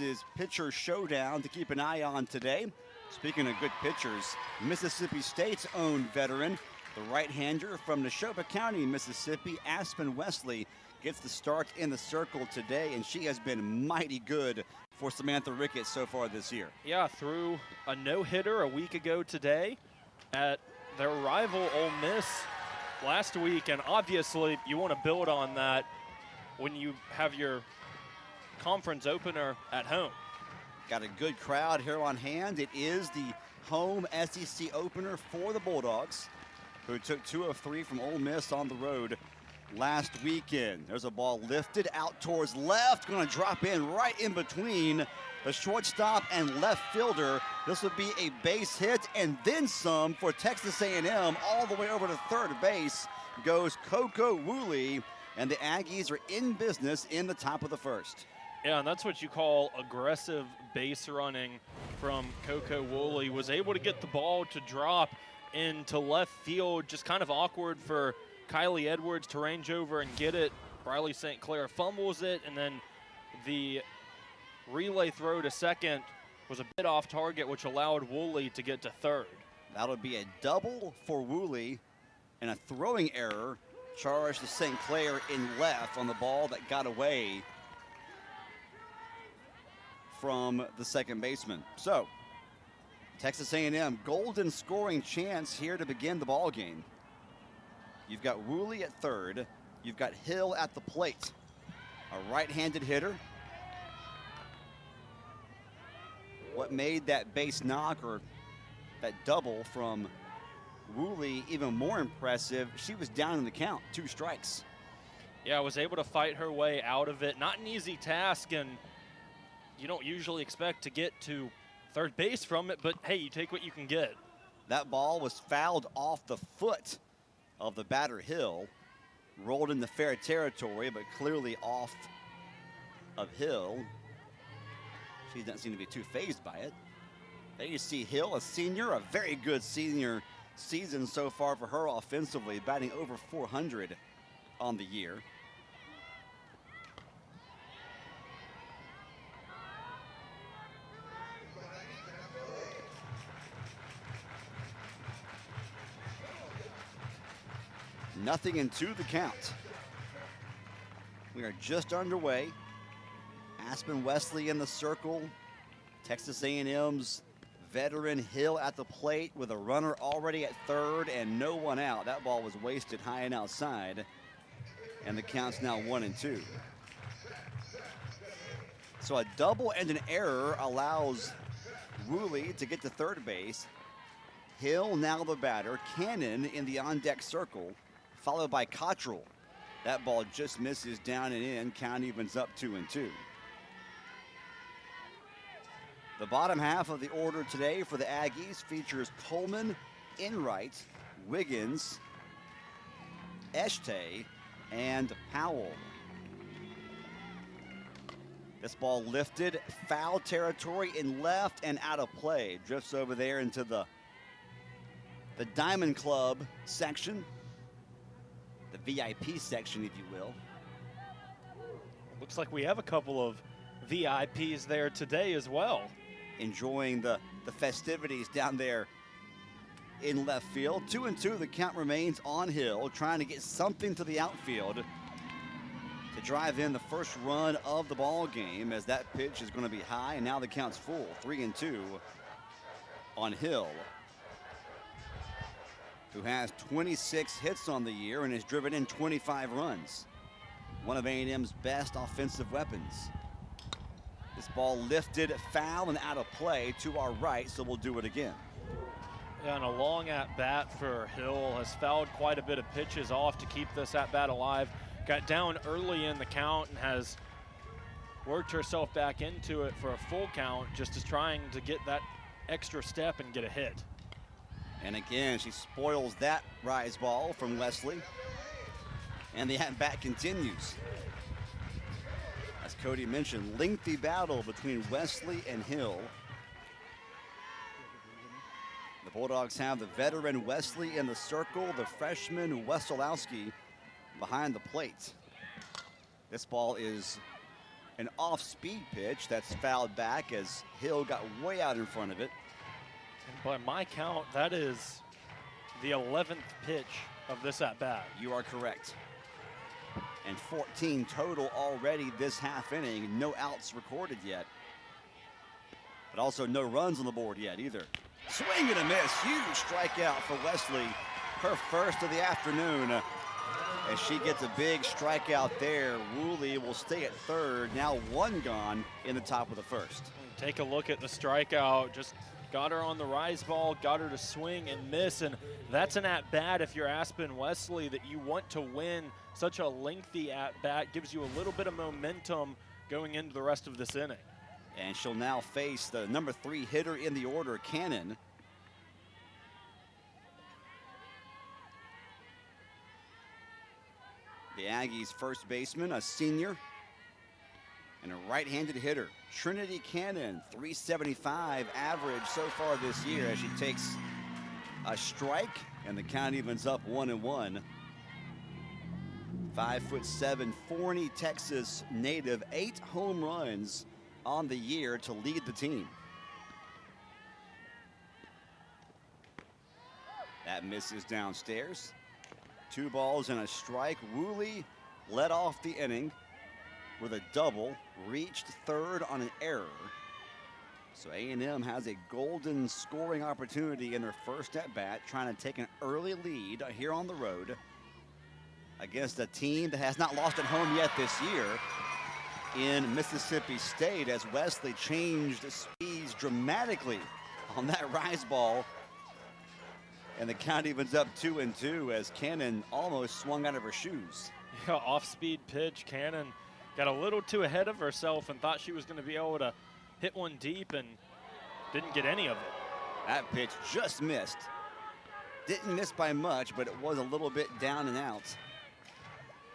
Is pitcher showdown to keep an eye on today. Speaking of good pitchers, Mississippi State's own veteran, the right-hander from Neshoba County, Mississippi, Aspen Wesley, gets the start in the circle today, and she has been mighty good for Samantha Ricketts so far this year. Yeah, threw a no-hitter a week ago today at their rival Ole Miss last week, and obviously you want to build on that when you have your conference opener at home. Got a good crowd here on hand. It is the home SEC opener for the Bulldogs, who took 2 of 3 from Ole Miss on the road last weekend. There's a ball lifted out towards left, going to drop in right in between the shortstop and left fielder. This would be a base hit and then some for Texas A&M. All the way over to third base goes Coco Woolley, and the Aggies are in business in the top of the first. Yeah, and that's what you call aggressive base running from Coco Woolley. Was able to get the ball to drop into left field. Just kind of awkward for Kylie Edwards to range over and get it. Briley St. Clair fumbles it, and then the relay throw to second was a bit off target, which allowed Woolley to get to third. That'll be a double for Woolley, and a throwing error charged to St. Clair in left on the ball that got away from the second baseman. So, Texas A&M golden scoring chance here to begin the ball game. You've got Woolley at third. You've got Hill at the plate, a right-handed hitter. What made that base knock or that double from Woolley even more impressive, she was down in the count, 2 strikes. Yeah, was able to fight her way out of it. Not an easy task, and you don't usually expect to get to third base from it, but hey, you take what you can get. That ball was fouled off the foot of the batter Hill, rolled into fair territory, but clearly off of Hill. She doesn't seem to be too fazed by it. There you see Hill, a senior, a very good senior season so far for her offensively, batting over 400 on the year. Nothing in 2 the count. We are just underway. Aspen Wesley in the circle. Texas A&M's veteran Hill at the plate with a runner already at third and no one out. That ball was wasted high and outside, and the count's now 1-2. So a double and an error allows Woolley to get to third base. Hill now the batter. Cannon in the on-deck circle, followed by Cottrell. That ball just misses down and in. Count evens up 2-2. The bottom half of the order today for the Aggies features Coleman, Enright, Wiggins, Eshte, and Powell. This ball lifted, foul territory in left and out of play. Drifts over there into the Diamond Club section. The VIP section, if you will. Looks like we have a couple of VIPs there today as well. Enjoying the festivities down there in left field. 2-2, the count remains on Hill, trying to get something to the outfield to drive in the first run of the ball game, as that pitch is going to be high, and now the count's full. 3-2 on Hill, who has 26 hits on the year and has driven in 25 runs. One of A&M's best offensive weapons. This ball lifted, foul, and out of play to our right, so we'll do it again. Yeah, and a long at-bat for Hill. Has fouled quite a bit of pitches off to keep this at-bat alive. Got down early in the count and has worked herself back into it for a full count, just as trying to get that extra step and get a hit. And again, she spoils that rise ball from Wesley. And the at-bat continues. As Cody mentioned, lengthy battle between Wesley and Hill. The Bulldogs have the veteran Wesley in the circle, the freshman Wesolowski behind the plate. This ball is An off-speed pitch that's fouled back as Hill got way out in front of it. And by my count, that is the 11th pitch of this at-bat. You are correct. And 14 total already this half inning. No outs recorded yet. But also no runs on the board yet either. Swing and a miss. Huge strikeout for Wesley. Her first of the afternoon. As she gets a big strikeout there, Woolley will stay at third. Now one gone in the top of the first. Take a look at the strikeout. Just got her on the rise ball, got her to swing and miss, and that's an at-bat if you're Aspen Wesley that you want to win. Such a lengthy at-bat gives you a little bit of momentum going into the rest of this inning. And she'll now face the number 3 hitter in the order, Cannon. The Aggies' first baseman, a senior, and a right-handed hitter, Trinity Cannon, 375 average so far this year as she takes a strike, and the count evens up 1-1. 5'7", Forney, Texas native, 8 home runs on the year to lead the team. That misses downstairs. 2 balls and a strike. Woolley led off the inning with a double, reached third on an error. So A&M has a golden scoring opportunity in their first at-bat, trying to take an early lead here on the road against a team that has not lost at home yet this year in Mississippi State, as Wesley changed speeds dramatically on that rise ball. And the count evens up 2-2 as Cannon almost swung out of her shoes. Yeah, off-speed pitch. Cannon got a little too ahead of herself and thought she was going to be able to hit one deep and didn't get any of it. That pitch just missed. Didn't miss by much, but it was a little bit down and out.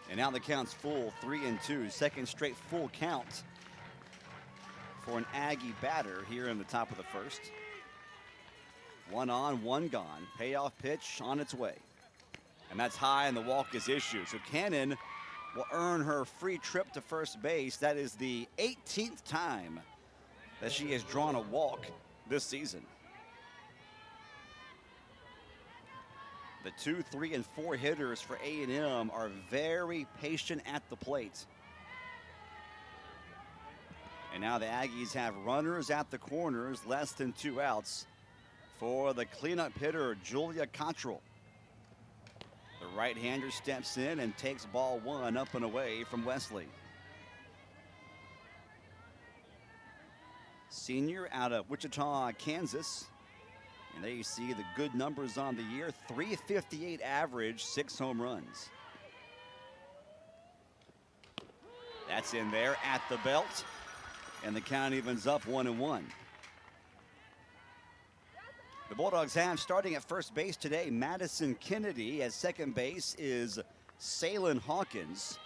And now the count's full, 3-2. Second straight full count for an Aggie batter here in the top of the first. 1 on, 1 gone. Payoff pitch on its way. And that's high, and the walk is issued. So Cannon will earn her free trip to first base. That is the 18th time that she has drawn a walk this season. The 2, 3, and 4 hitters for A&M are very patient at the plate. And now the Aggies have runners at the corners, less than 2 outs for the cleanup hitter, Julia Cottrell. The right-hander steps in and takes ball 1 up and away from Wesley. Senior out of Wichita, Kansas. And there you see the good numbers on the year. 358 average, 6 home runs. That's in there at the belt. And the count evens up 1-1. The Bulldogs have, starting at first base today, Madison Kennedy. At second base is Salin Hawkins.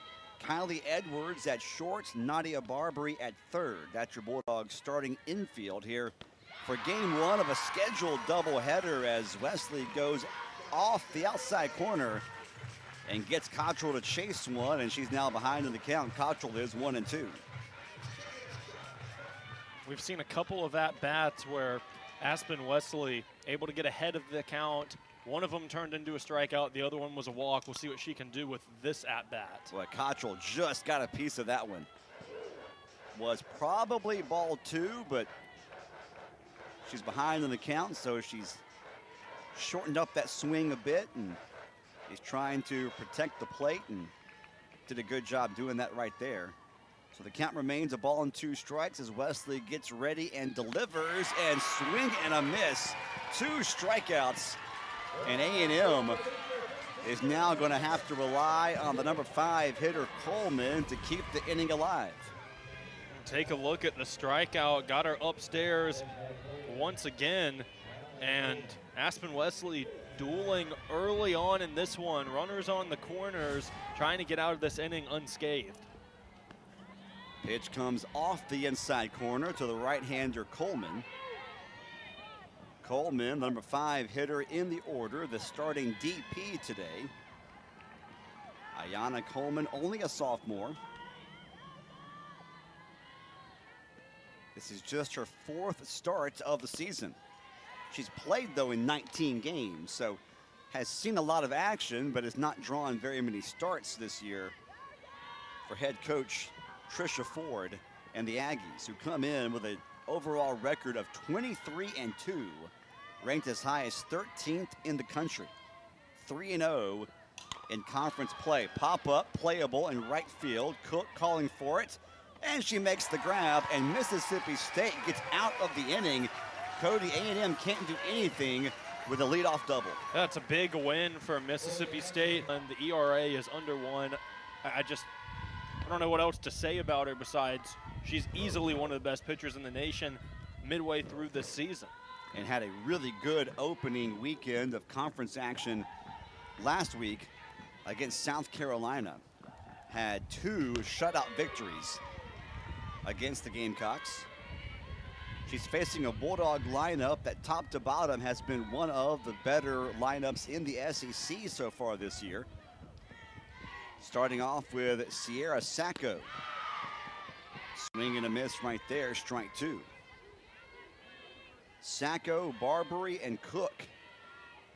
Kylie Edwards at short, Nadia Barbary at third. That's your Bulldogs starting infield here for game 1 of a scheduled doubleheader, as Wesley goes off the outside corner and gets Cottrell to chase one, and she's now behind in the count. Cottrell is 1-2. We've seen a couple of at-bats where Aspen Wesley able to get ahead of the count. One of them turned into a strikeout. The other one was a walk. We'll see what she can do with this at-bat. Well, Cottrell just got a piece of that one. Was probably ball 2, but she's behind in the count, so she's shortened up that swing a bit and is trying to protect the plate, and did a good job doing that right there. So the count remains a ball and 2 strikes as Wesley gets ready and delivers, and swing and a miss. 2 strikeouts, and A&M is now going to have to rely on the number 5 hitter Coleman to keep the inning alive. Take a look at the strikeout, got her upstairs once again, and Aspen Wesley dueling early on in this one. Runners on the corners, trying to get out of this inning unscathed. Pitch comes off the inside corner to the right-hander Coleman. Coleman, the number 5 hitter in the order, the starting DP today. Ayanna Coleman, only a sophomore. This is just her 4th start of the season. She's played, though, in 19 games, so has seen a lot of action, but has not drawn very many starts this year for head coach Trisha Ford and the Aggies, who come in with an overall record of 23-2, ranked as high as 13th in the country. 3-0 in conference play. Pop up, playable in right field. Cook calling for it, and she makes the grab, and Mississippi State gets out of the inning. Cody, A&M can't do anything with a leadoff double. That's a big win for Mississippi State, and the ERA is under 1. I don't know what else to say about her besides she's easily one of the best pitchers in the nation midway through this season. And had a really good opening weekend of conference action last week against South Carolina. Had 2 shutout victories against the Gamecocks. She's facing a Bulldog lineup that top to bottom has been one of the better lineups in the SEC so far this year. Starting off with Sierra Sacco. Swing and a miss right there, strike 2. Sacco, Barbary, and Cook.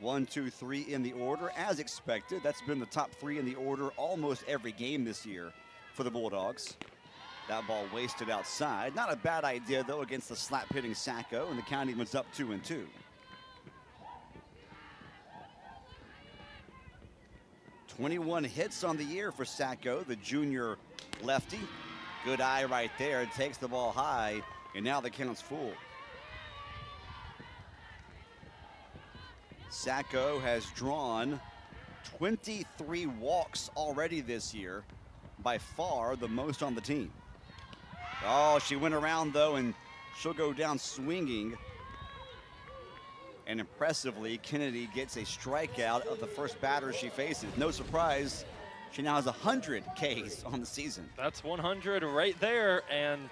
1, 2, 3 in the order, as expected. That's been the top 3 in the order almost every game this year for the Bulldogs. That ball wasted outside. Not a bad idea, though, against the slap-hitting Sacco, and the count evens up 2-2. "21 hits on the year for Sacco, the junior lefty. Good eye right there. Takes the ball high, and now the count's full. Sacco has drawn 23 walks already this year, by far the most on the team. Oh, she went around, though, and she'll go down swinging. And impressively, Kennedy gets a strikeout of the first batter she faces. No surprise, she now has 100 Ks on the season. That's 100 right there, and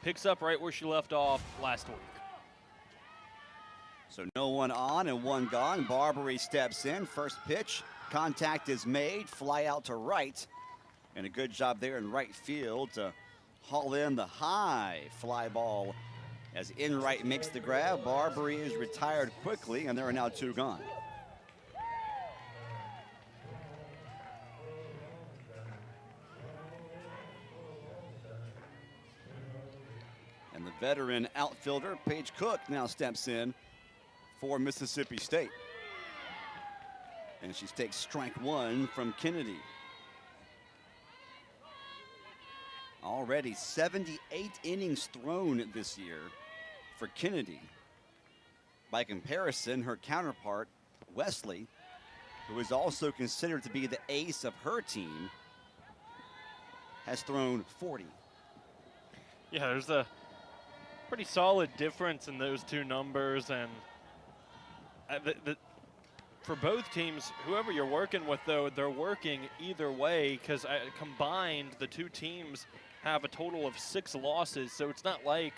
picks up right where she left off last week. So no one on and 1 gone. Barbary steps in. First pitch. Contact is made. Fly out to right. And a good job there in right field to haul in the high fly ball as Enright makes the grab. Barbary is retired quickly, and there are now 2 gone. And the veteran outfielder, Paige Cook, now steps in for Mississippi State. And she takes strike 1 from Kennedy. Already 78 innings thrown this year for Kennedy. By comparison, her counterpart, Wesley, who is also considered to be the ace of her team, has thrown 40. Yeah, there's a pretty solid difference in those 2 numbers, and for both teams, whoever you're working with, though, they're working either way, because combined, the 2 teams have a total of 6 losses, so it's not like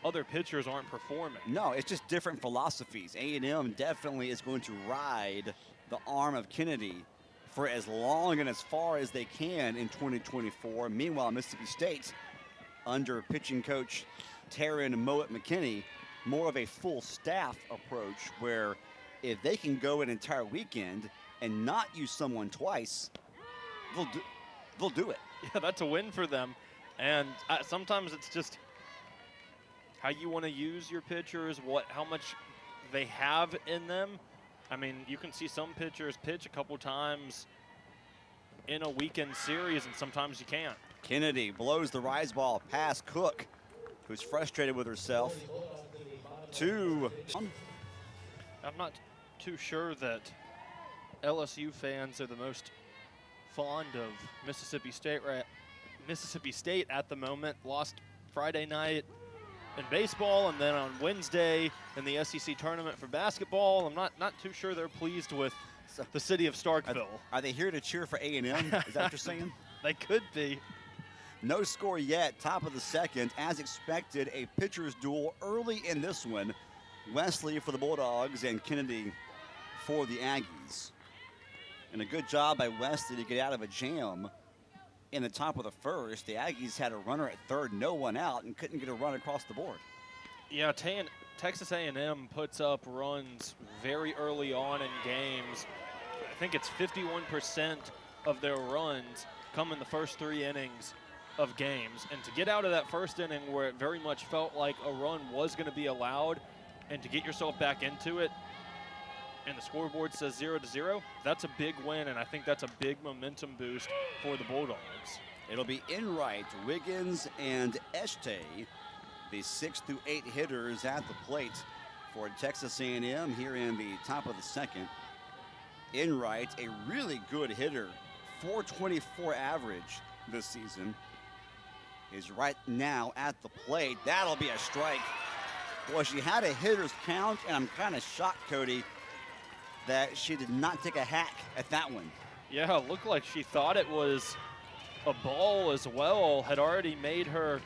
other pitchers aren't performing. No, it's just different philosophies. A&M definitely is going to ride the arm of Kennedy for as long and as far as they can in 2024. Meanwhile, Mississippi State, under pitching coach Taryn Mowat-McKinney, more of a full staff approach, where if they can go an entire weekend and not use someone twice, they'll do it. Yeah, that's a win for them. And sometimes it's just how you want to use your pitchers, how much they have in them. I mean, you can see some pitchers pitch a couple times in a weekend series, and sometimes you can't. Kennedy blows the rise ball past Cook, who's frustrated with herself. 2. I'm not too sure that LSU fans are the most fond of Mississippi State at the moment. Lost Friday night in baseball, and then on Wednesday in the SEC tournament for basketball. I'm not too sure they're pleased with the city of Starkville. Are they here to cheer for A&M? Is that what you're saying? They could be. No score yet, top of the second. As expected, a pitcher's duel early in this one. Wesley for the Bulldogs and Kennedy for the Aggies. And a good job by Wesley to get out of a jam in the top of the first, the Aggies had a runner at third, no one out, and couldn't get a run across the board. Yeah, Texas A&M puts up runs very early on in games. I think it's 51% of their runs come in the first 3 innings of games. And to get out of that first inning where it very much felt like a run was going to be allowed, and to get yourself back into it, and the scoreboard says 0-0, that's a big win, and I think that's a big momentum boost for the Bulldogs. It'll be Enright, Wiggins, and Este, the 6 through 8 hitters at the plate for Texas A&M here in the top of the second. Enright, a really good hitter, 424 average this season, is right now at the plate. That'll be a strike. Boy, she had a hitter's count, and I'm kind of shocked, Cody, that she did not take a hack at that one. Yeah, it looked like she thought it was a ball as well, had already made her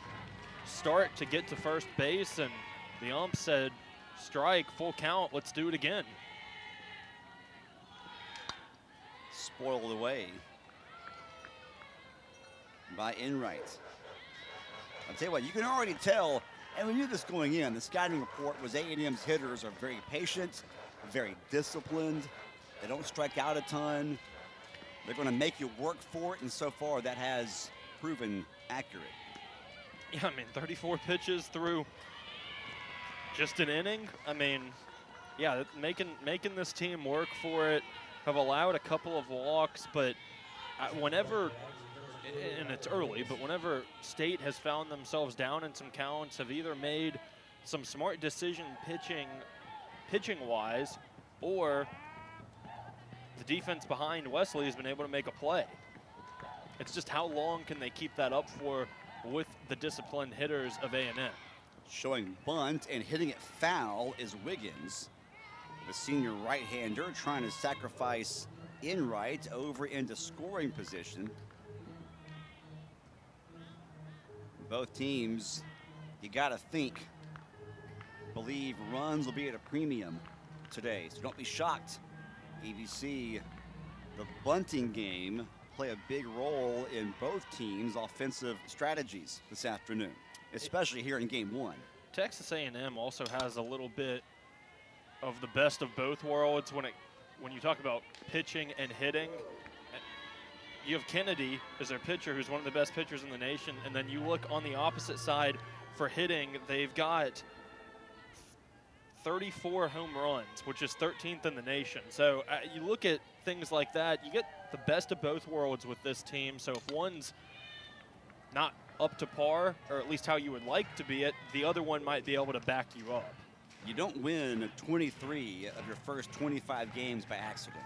start to get to first base, and the ump said, strike, full count, let's do it again. Spoiled away by Enright. I'll tell you what, you can already tell, and we knew this going in, the scouting report was A&M's hitters are very patient, very disciplined. They don't strike out a ton. They're going to make you work for it, and so far that has proven accurate. Yeah, I mean, 34 pitches through just an inning. I mean, yeah, making this team work for it. Have allowed a couple of walks, but whenever, and it's early, but whenever State has found themselves down in some counts, have either made some smart decision pitching-wise, or the defense behind Wesley has been able to make a play. It's just how long can they keep that up for with the disciplined hitters of A&M. Showing bunt and hitting it foul is Wiggins, the senior right-hander, trying to sacrifice Enright over into scoring position. Both teams, you got to think, believe runs will be at a premium today, so don't be shocked. EVC, the bunting game, play a big role in both teams' offensive strategies this afternoon, especially here in game 1. Texas A&M also has a little bit of the best of both worlds when you talk about pitching and hitting. You have Kennedy as their pitcher, who's one of the best pitchers in the nation, and then you look on the opposite side for hitting, they've got 34 home runs, which is 13th in the nation. So you look at things like that, you get the best of both worlds with this team. So if one's not up to par, or at least how you would like to be it, the other one might be able to back you up. You don't win 23 of your first 25 games by accident.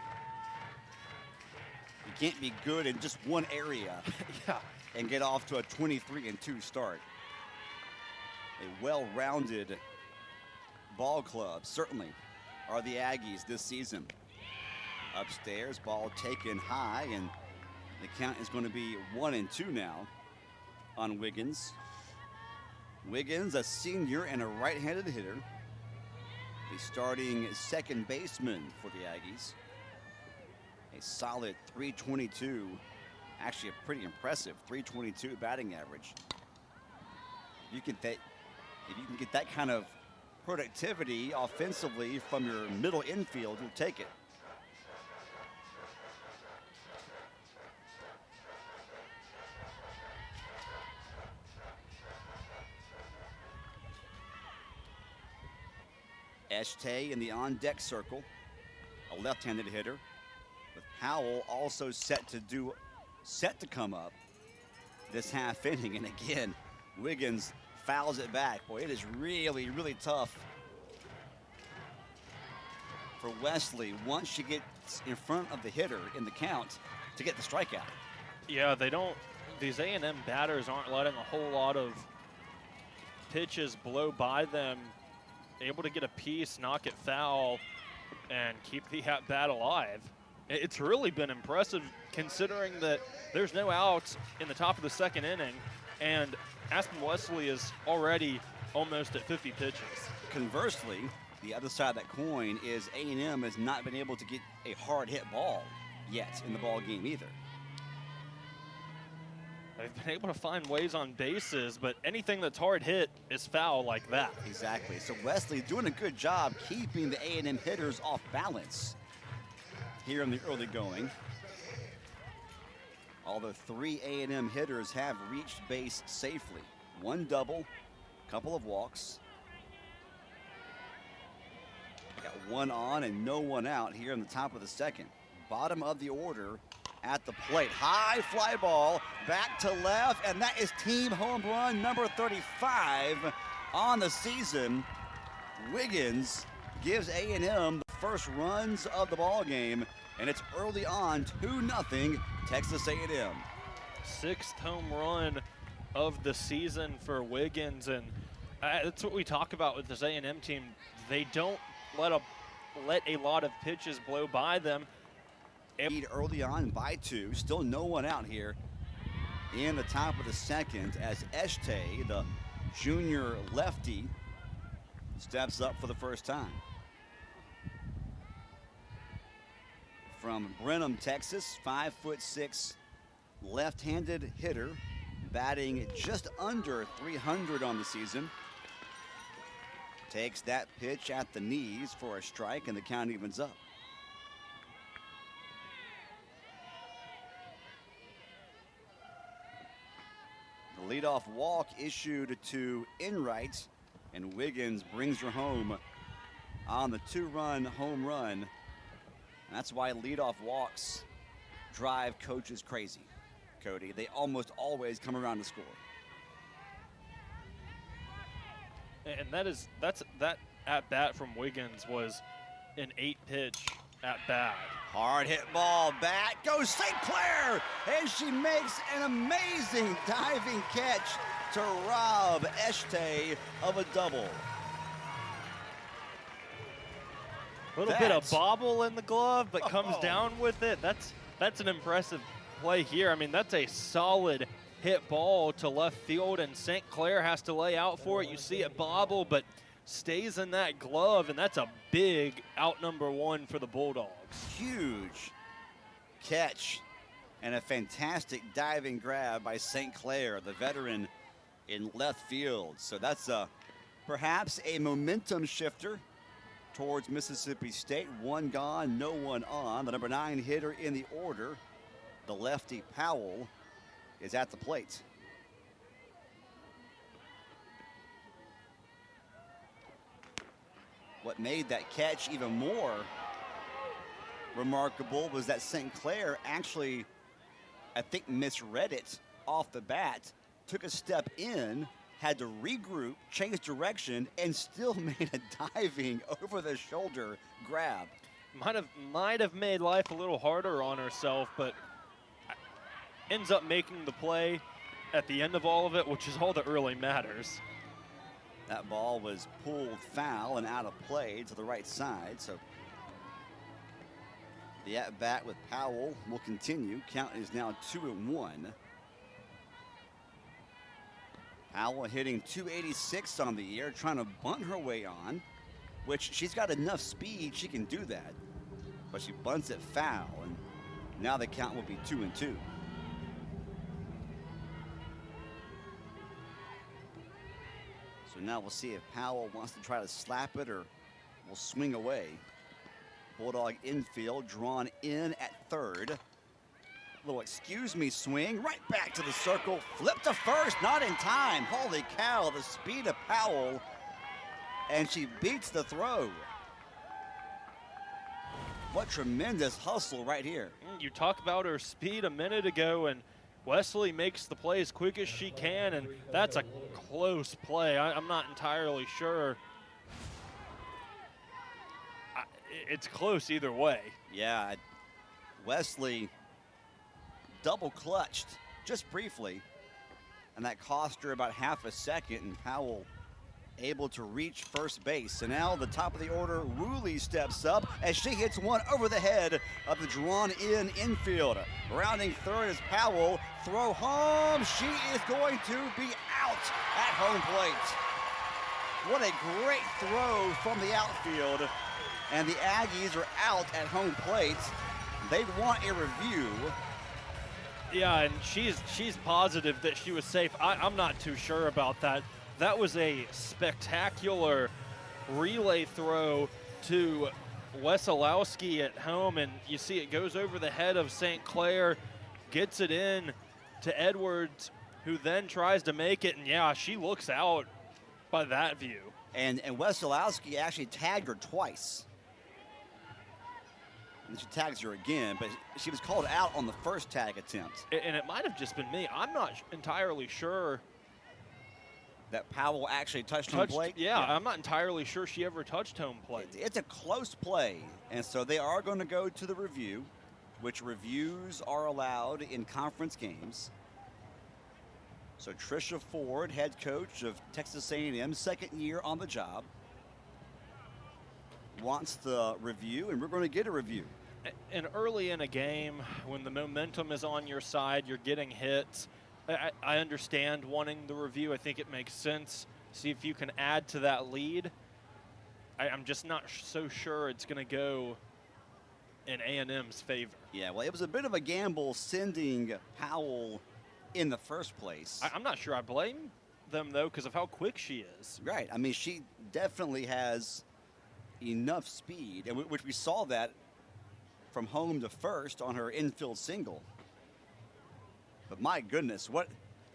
You can't be good in just one area Yeah. and get off to a 23-2 start. A well-rounded ball club, certainly, are the Aggies this season. Upstairs, ball taken high, and the count is going to be 1-2 now on Wiggins. Wiggins, a senior and a right-handed hitter. The starting second baseman for the Aggies. A solid 322, actually a pretty impressive 322 batting average. If you can get that kind of productivity offensively from your middle infield, you'll take it. Este in the on-deck circle, a left-handed hitter, with Powell also set to come up this half inning. And again, Wiggins fouls it back. Boy, it is really, really tough for Wesley once she gets in front of the hitter in the count to get the strikeout. Yeah, these A&M batters aren't letting a whole lot of pitches blow by them, able to get a piece, knock it foul, and keep the at-bat alive. It's really been impressive considering that there's no outs in the top of the second inning, and Aspen Wesley is already almost at 50 pitches. Conversely, the other side of that coin is A&M has not been able to get a hard hit ball yet in the ball game either. They've been able to find ways on bases, but anything that's hard hit is foul like that. Exactly. So Wesley doing a good job keeping the A&M hitters off balance here in the early going. All the 3 A&M hitters have reached base safely. 1 double, couple of walks. Got 1 on and no 1 out here in the top of the second. Bottom of the order at the plate. High fly ball back to left, and that is team home run number 35 on the season. Wiggins gives A&M the first runs of the ball game, and it's early on 2-0 Texas A&M. 6th home run of the season for Wiggins, and that's what we talk about with this A&M team. They don't let a lot of pitches blow by them. Lead early on by 2, still no 1 out here in the top of the second as Eshtay, the junior lefty, steps up for the first time. From Brenham, Texas, 5'6" left-handed hitter, batting just under 300 on the season. Takes that pitch at the knees for a strike, and the count evens up. The leadoff walk issued to Enright, and Wiggins brings her home on the 2-run home run. And that's why leadoff walks drive coaches crazy, Cody. They almost always come around to score. And that at bat from Wiggins was an 8-pitch at bat. Hard hit ball back goes St. Clair, and she makes an amazing diving catch to rob Eshtay of a double. A little bit of bobble in the glove, but comes down with it. That's an impressive play here. I mean, that's a solid hit ball to left field, and St. Clair has to lay out for it. You see it bobble, but stays in that glove, and that's a big out number 1 for the Bulldogs. Huge catch and a fantastic diving grab by St. Clair, the veteran in left field. So that's perhaps a momentum shifter towards Mississippi State. 1 gone, no 1 on. The number 9 hitter in the order, the lefty Powell, is at the plate. What made that catch even more remarkable was that St. Clair actually, I think, misread it off the bat, took a step in, had to regroup, change direction, and still made a diving over-the-shoulder grab. Might have made life a little harder on herself, but ends up making the play at the end of all of it, which is all that really matters. That ball was pulled foul and out of play to the right side, so the at-bat with Powell will continue. Count is now 2-1. Powell hitting 286 on the year, trying to bunt her way on, which she's got enough speed, she can do that. But she bunts it foul, and now the count will be 2-2. So now we'll see if Powell wants to try to slap it or will swing away. Bulldog infield drawn in at third. Little excuse me swing right back to the circle. Flip to first, not in time. Holy cow, the speed of Powell. And she beats the throw. What tremendous hustle right here. You talk about her speed a minute ago, and Wesley makes the play as quick as she can, and that's a close play. I'm not entirely sure. It's close either way. Yeah, Wesley double clutched just briefly, and that cost her about half a second, and Powell able to reach first base. So now the top of the order, Woolley steps up as she hits one over the head of the drawn-in infield. Rounding third is Powell. Throw home. She is going to be out at home plate. What a great throw from the outfield. And the Aggies are out at home plate. They want a review. Yeah, and she's positive that she was safe. I'm not too sure about that. That was a spectacular relay throw to Wesolowski at home, and you see it goes over the head of St. Clair, gets it in to Edwards, who then tries to make it, and yeah, she looks out by that view. And Wesolowski actually tagged her twice. And she tags her again, but she was called out on the first tag attempt. And it might have just been me. I'm not entirely sure. That Powell actually touched home plate? Yeah, I'm not entirely sure she ever touched home plate. It's a close play, and so they are going to go to the review, which reviews are allowed in conference games. So Tricia Ford, head coach of Texas A&M, second year on the job, wants the review, and we're going to get a review. And early in a game, when the momentum is on your side, you're getting hits, I understand wanting the review. I think it makes sense. See if you can add to that lead. I'm just not so sure it's going to go in A&M's favor. Yeah, well, it was a bit of a gamble sending Powell in the first place. I'm not sure I blame them, though, because of how quick she is. Right. I mean, she definitely has enough speed, and which we saw that from home to first on her infield single. But my goodness,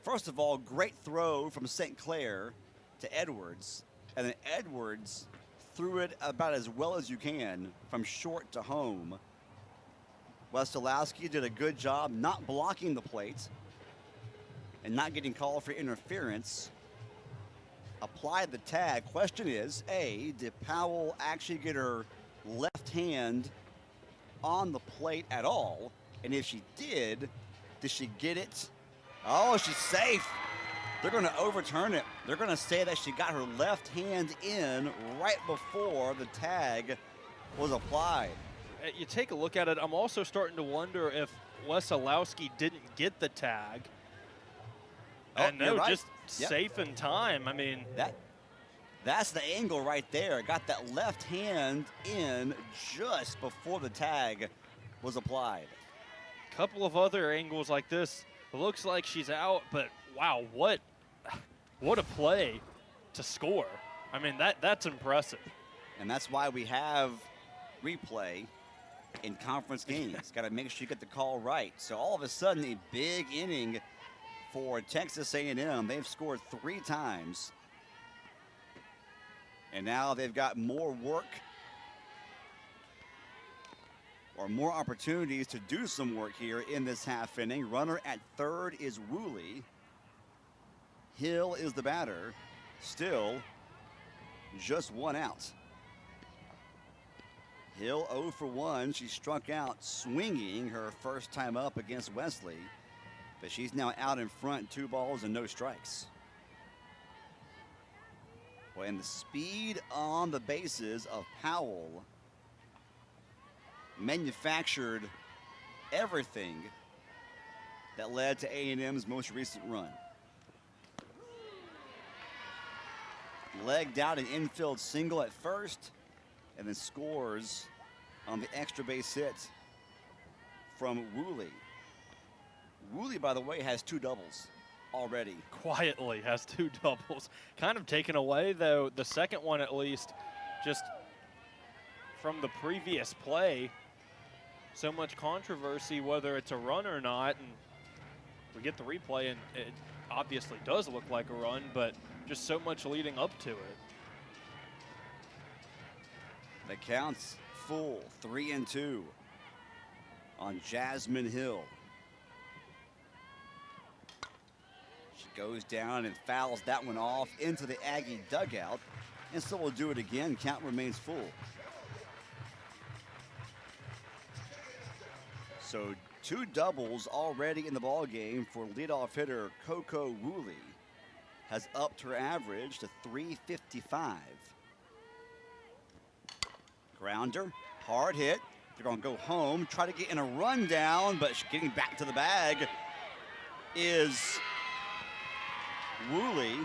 first of all, great throw from St. Clair to Edwards, and then Edwards threw it about as well as you can from short to home. Wesolowski did a good job not blocking the plate and not getting called for interference. Applied the tag. Question is, A, did Powell actually get her left hand on the plate at all? And if she did she get it? Oh, she's safe. They're going to overturn it. They're going to say that she got her left hand in right before the tag was applied. You take a look at it, I'm also starting to wonder if Wesolowski didn't get the tag. And no, right. just safe in time. I mean, that's the angle right there. Got that left hand in just before the tag was applied. Couple of other angles like this. It looks like she's out, but wow, what a play to score. I mean, that's impressive. And that's why we have replay in conference games. Got to make sure you get the call right. So all of a sudden, a big inning for Texas A&M. They've scored 3 times. And now they've got more work or more opportunities to do some work here in this half inning. Runner at third is Woolley. Hill is the batter. Still just 1 out. Hill 0 for 1. She struck out swinging her first time up against Wesley, but she's now out in front, 2 balls and no strikes. Well, and the speed on the bases of Powell manufactured everything that led to A&M's most recent run. Legged out an infield single at first, and then scores on the extra base hit from Woolley. Woolley, by the way, has 2 doubles already. Quietly has 2 doubles. Kind of taken away, though, the second one at least, just from the previous play. So much controversy whether it's a run or not, and we get the replay, and it obviously does look like a run, but just so much leading up to it. The count's full, 3-2 on Jasmine Hill. She goes down and fouls that one off into the Aggie dugout, and so we'll do it again. Count remains full. So 2 doubles already in the ball game for leadoff hitter Coco Woolley. Has upped her average to 355. Grounder, hard hit. They're going to go home, try to get in a rundown, but getting back to the bag is Woolley.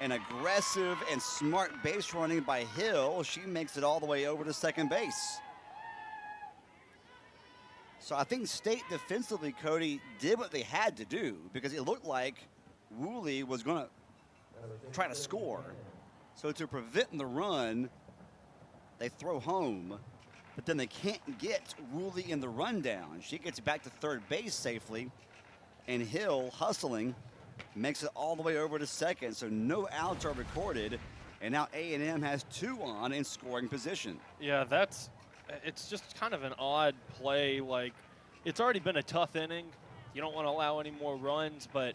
An aggressive and smart base running by Hill. She makes it all the way over to second base. So I think State defensively, Cody, did what they had to do because it looked like Woolley was going to try to score. So to prevent the run, they throw home, but then they can't get Woolley in the rundown. She gets back to third base safely, and Hill, hustling, makes it all the way over to second. So no outs are recorded, and now A&M has 2 on in scoring position. Yeah, it's just kind of an odd play. Like, it's already been a tough inning. You don't want to allow any more runs, but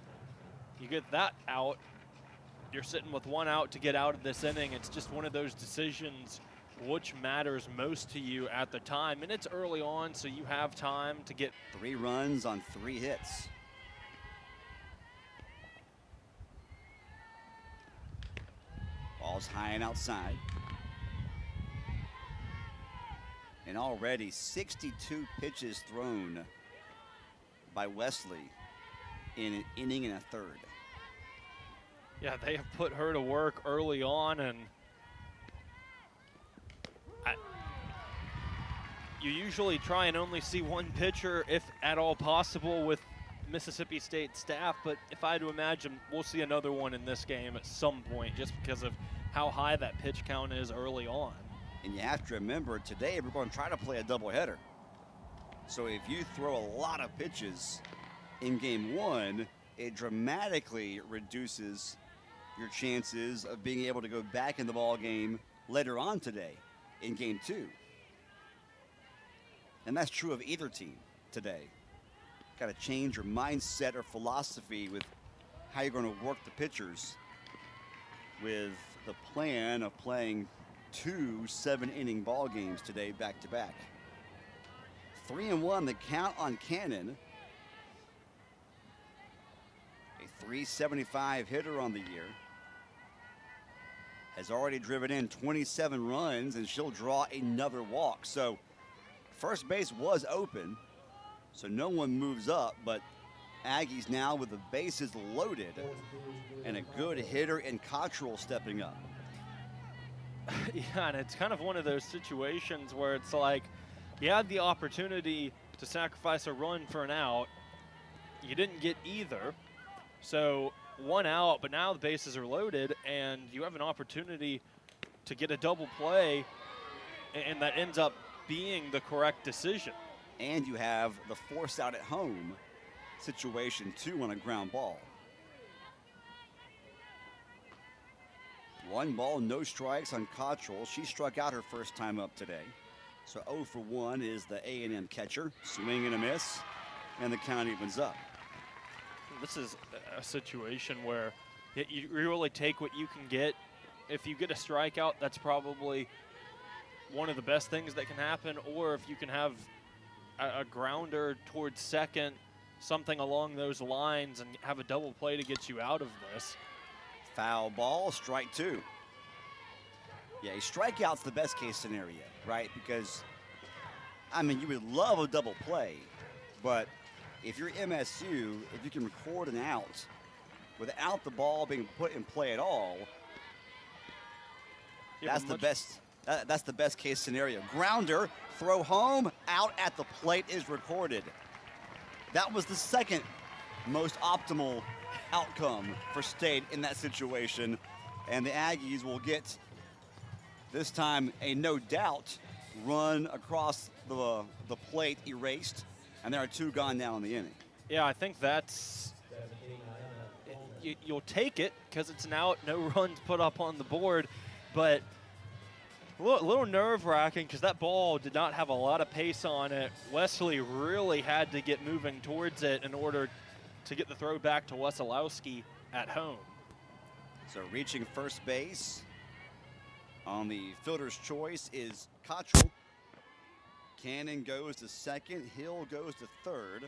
you get that out. You're sitting with 1 out to get out of this inning. It's just one of those decisions, which matters most to you at the time. And it's early on, so you have time to get 3 runs on 3 hits. Ball's high and outside. And already 62 pitches thrown by Wesley in an inning and a third. Yeah, they have put her to work early on, and you usually try and only see one pitcher, if at all possible, with Mississippi State staff, but if I had to imagine, we'll see another one in this game at some point just because of how high that pitch count is early on. And you have to remember, today we're going to try to play a doubleheader. So if you throw a lot of pitches in game 1, it dramatically reduces your chances of being able to go back in the ball game later on today in game 2. And that's true of either team today. Got to change your mindset or philosophy with how you're going to work the pitchers with the plan of playing 2 7-inning ball games today back to back. 3-1 the count on Cannon. A .375 hitter on the year. Has already driven in 27 runs, and she'll draw another walk. So first base was open, so no one moves up, but Aggies now with the bases loaded and a good hitter in Cottrell stepping up. Yeah, and it's kind of one of those situations where it's like you had the opportunity to sacrifice a run for an out. You didn't get either. So 1 out, but now the bases are loaded, and you have an opportunity to get a double play, and that ends up being the correct decision. And you have the force out at home situation, too, on a ground ball. 1 ball, no strikes on Cottrell. She struck out her first time up today. So 0 for 1 is the A&M catcher. Swing and a miss, and the count evens up. This is a situation where you really take what you can get. If you get a strikeout, that's probably one of the best things that can happen. Or if you can have a grounder towards second, something along those lines, and have a double play to get you out of this. Foul ball, strike 2. Yeah, a strikeout's the best case scenario, right? Because, I mean, you would love a double play, but if you're MSU, if you can record an out without the ball being put in play at all, that's the best. That's the best case scenario. Grounder, throw home, out at the plate is recorded. That was the second most optimal outcome for State in that situation, and the Aggies will get this time a no doubt run across the plate erased, and there are 2 gone now in the inning. Yeah, I think that's you'll take it because it's an out, no runs put up on the board, but a little nerve-wracking because that ball did not have a lot of pace on it. Wesley really had to get moving towards it in order to get the throw back to Wesolowski at home. So reaching first base on the fielder's choice is Cottrell. Cannon goes to second, Hill goes to third.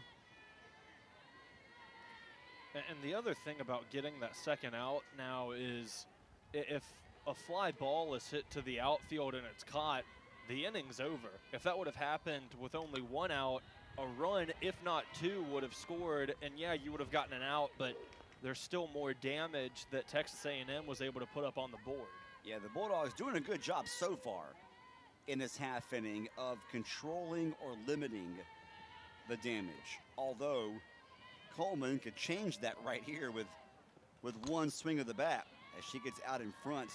And the other thing about getting that second out now is if a fly ball is hit to the outfield and it's caught, the inning's over. If that would have happened with only 1 out, a run, if not 2, would have scored, and yeah, you would have gotten an out, but there's still more damage that Texas A&M was able to put up on the board. Yeah, the Bulldogs doing a good job so far in this half inning of controlling or limiting the damage. Although Coleman could change that right here with one swing of the bat as she gets out in front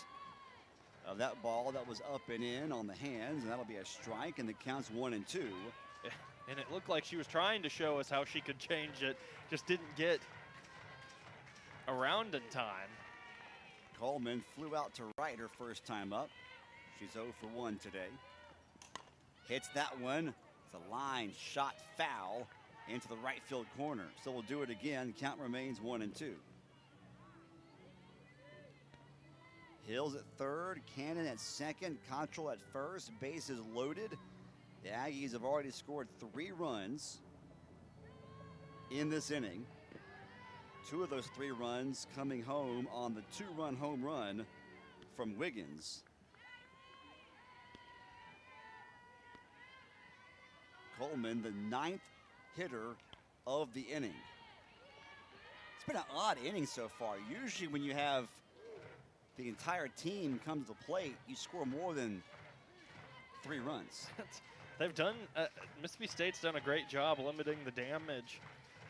of that ball that was up and in on the hands, and that'll be a strike, and the count's 1-2. And it looked like she was trying to show us how she could change it, just didn't get around in time. Coleman flew out to right her first time up. She's 0 for 1 today. Hits that one. It's a line shot foul into the right field corner. So we'll do it again. Count remains 1-2. Hills at third, Cannon at second, Cottrell at first. Bases loaded. The Aggies have already scored 3 runs in this inning. 2 of those 3 runs coming home on the 2-run home run from Wiggins. Coleman, the 9th hitter of the inning. It's been an odd inning so far. Usually when you have the entire team come to the plate, you score more than 3 runs. They've done, Mississippi State's done a great job limiting the damage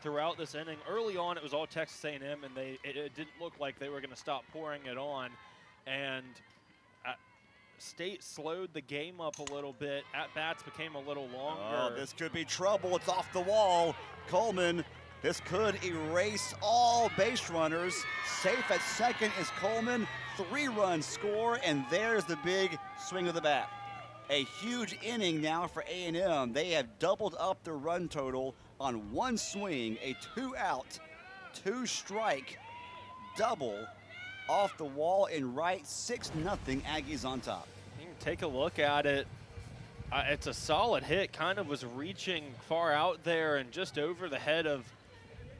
throughout this inning. Early on, it was all Texas A&M, and it didn't look like they were going to stop pouring it on. And State slowed the game up a little bit. At-bats became a little longer. Oh, this could be trouble. It's off the wall. Coleman, this could erase all base runners. Safe at second is Coleman. 3-run score, and there's the big swing of the bat. A huge inning now for A&M. They have doubled up their run total on 1 swing, a 2-out, 2-strike double off the wall in right. 6-0 Aggies on top. You can take a look at it. It's a solid hit. Kind of was reaching far out there and just over the head of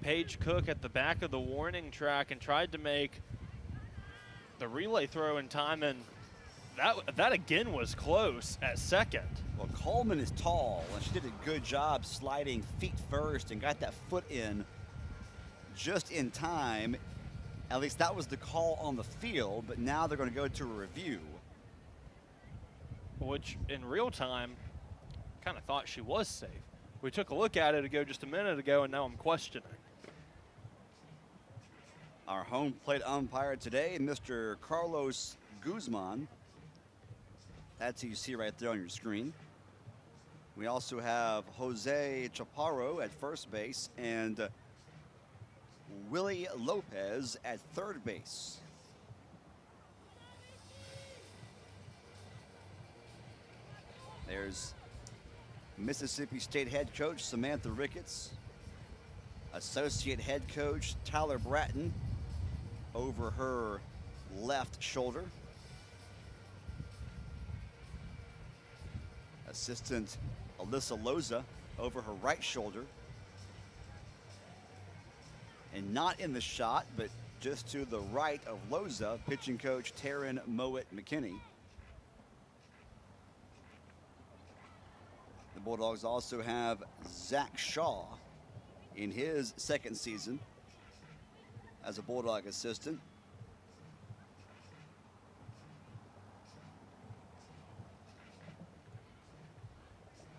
Paige Cook at the back of the warning track, and tried to make the relay throw in time, and that again was close at second. Well, Coleman is tall, and she did a good job sliding feet first and got that foot in just in time. At least that was the call on the field, but now they're going to go to a review. Which, in real time, kind of thought she was safe. We took a look at it just a minute ago, and now I'm questioning. Our home plate umpire today, Mr. Carlos Guzman. That's who you see right there on your screen. We also have Jose Chaparro at first base and Willie Lopez at third base. There's Mississippi State head coach Samantha Ricketts, associate head coach Tyler Bratton over her left shoulder, assistant Alyssa Loza over her right shoulder, and not in the shot, but just to the right of Loza, pitching coach Taryn Mowat McKinney. The Bulldogs also have Zach Shaw in his second season as a Bulldog assistant.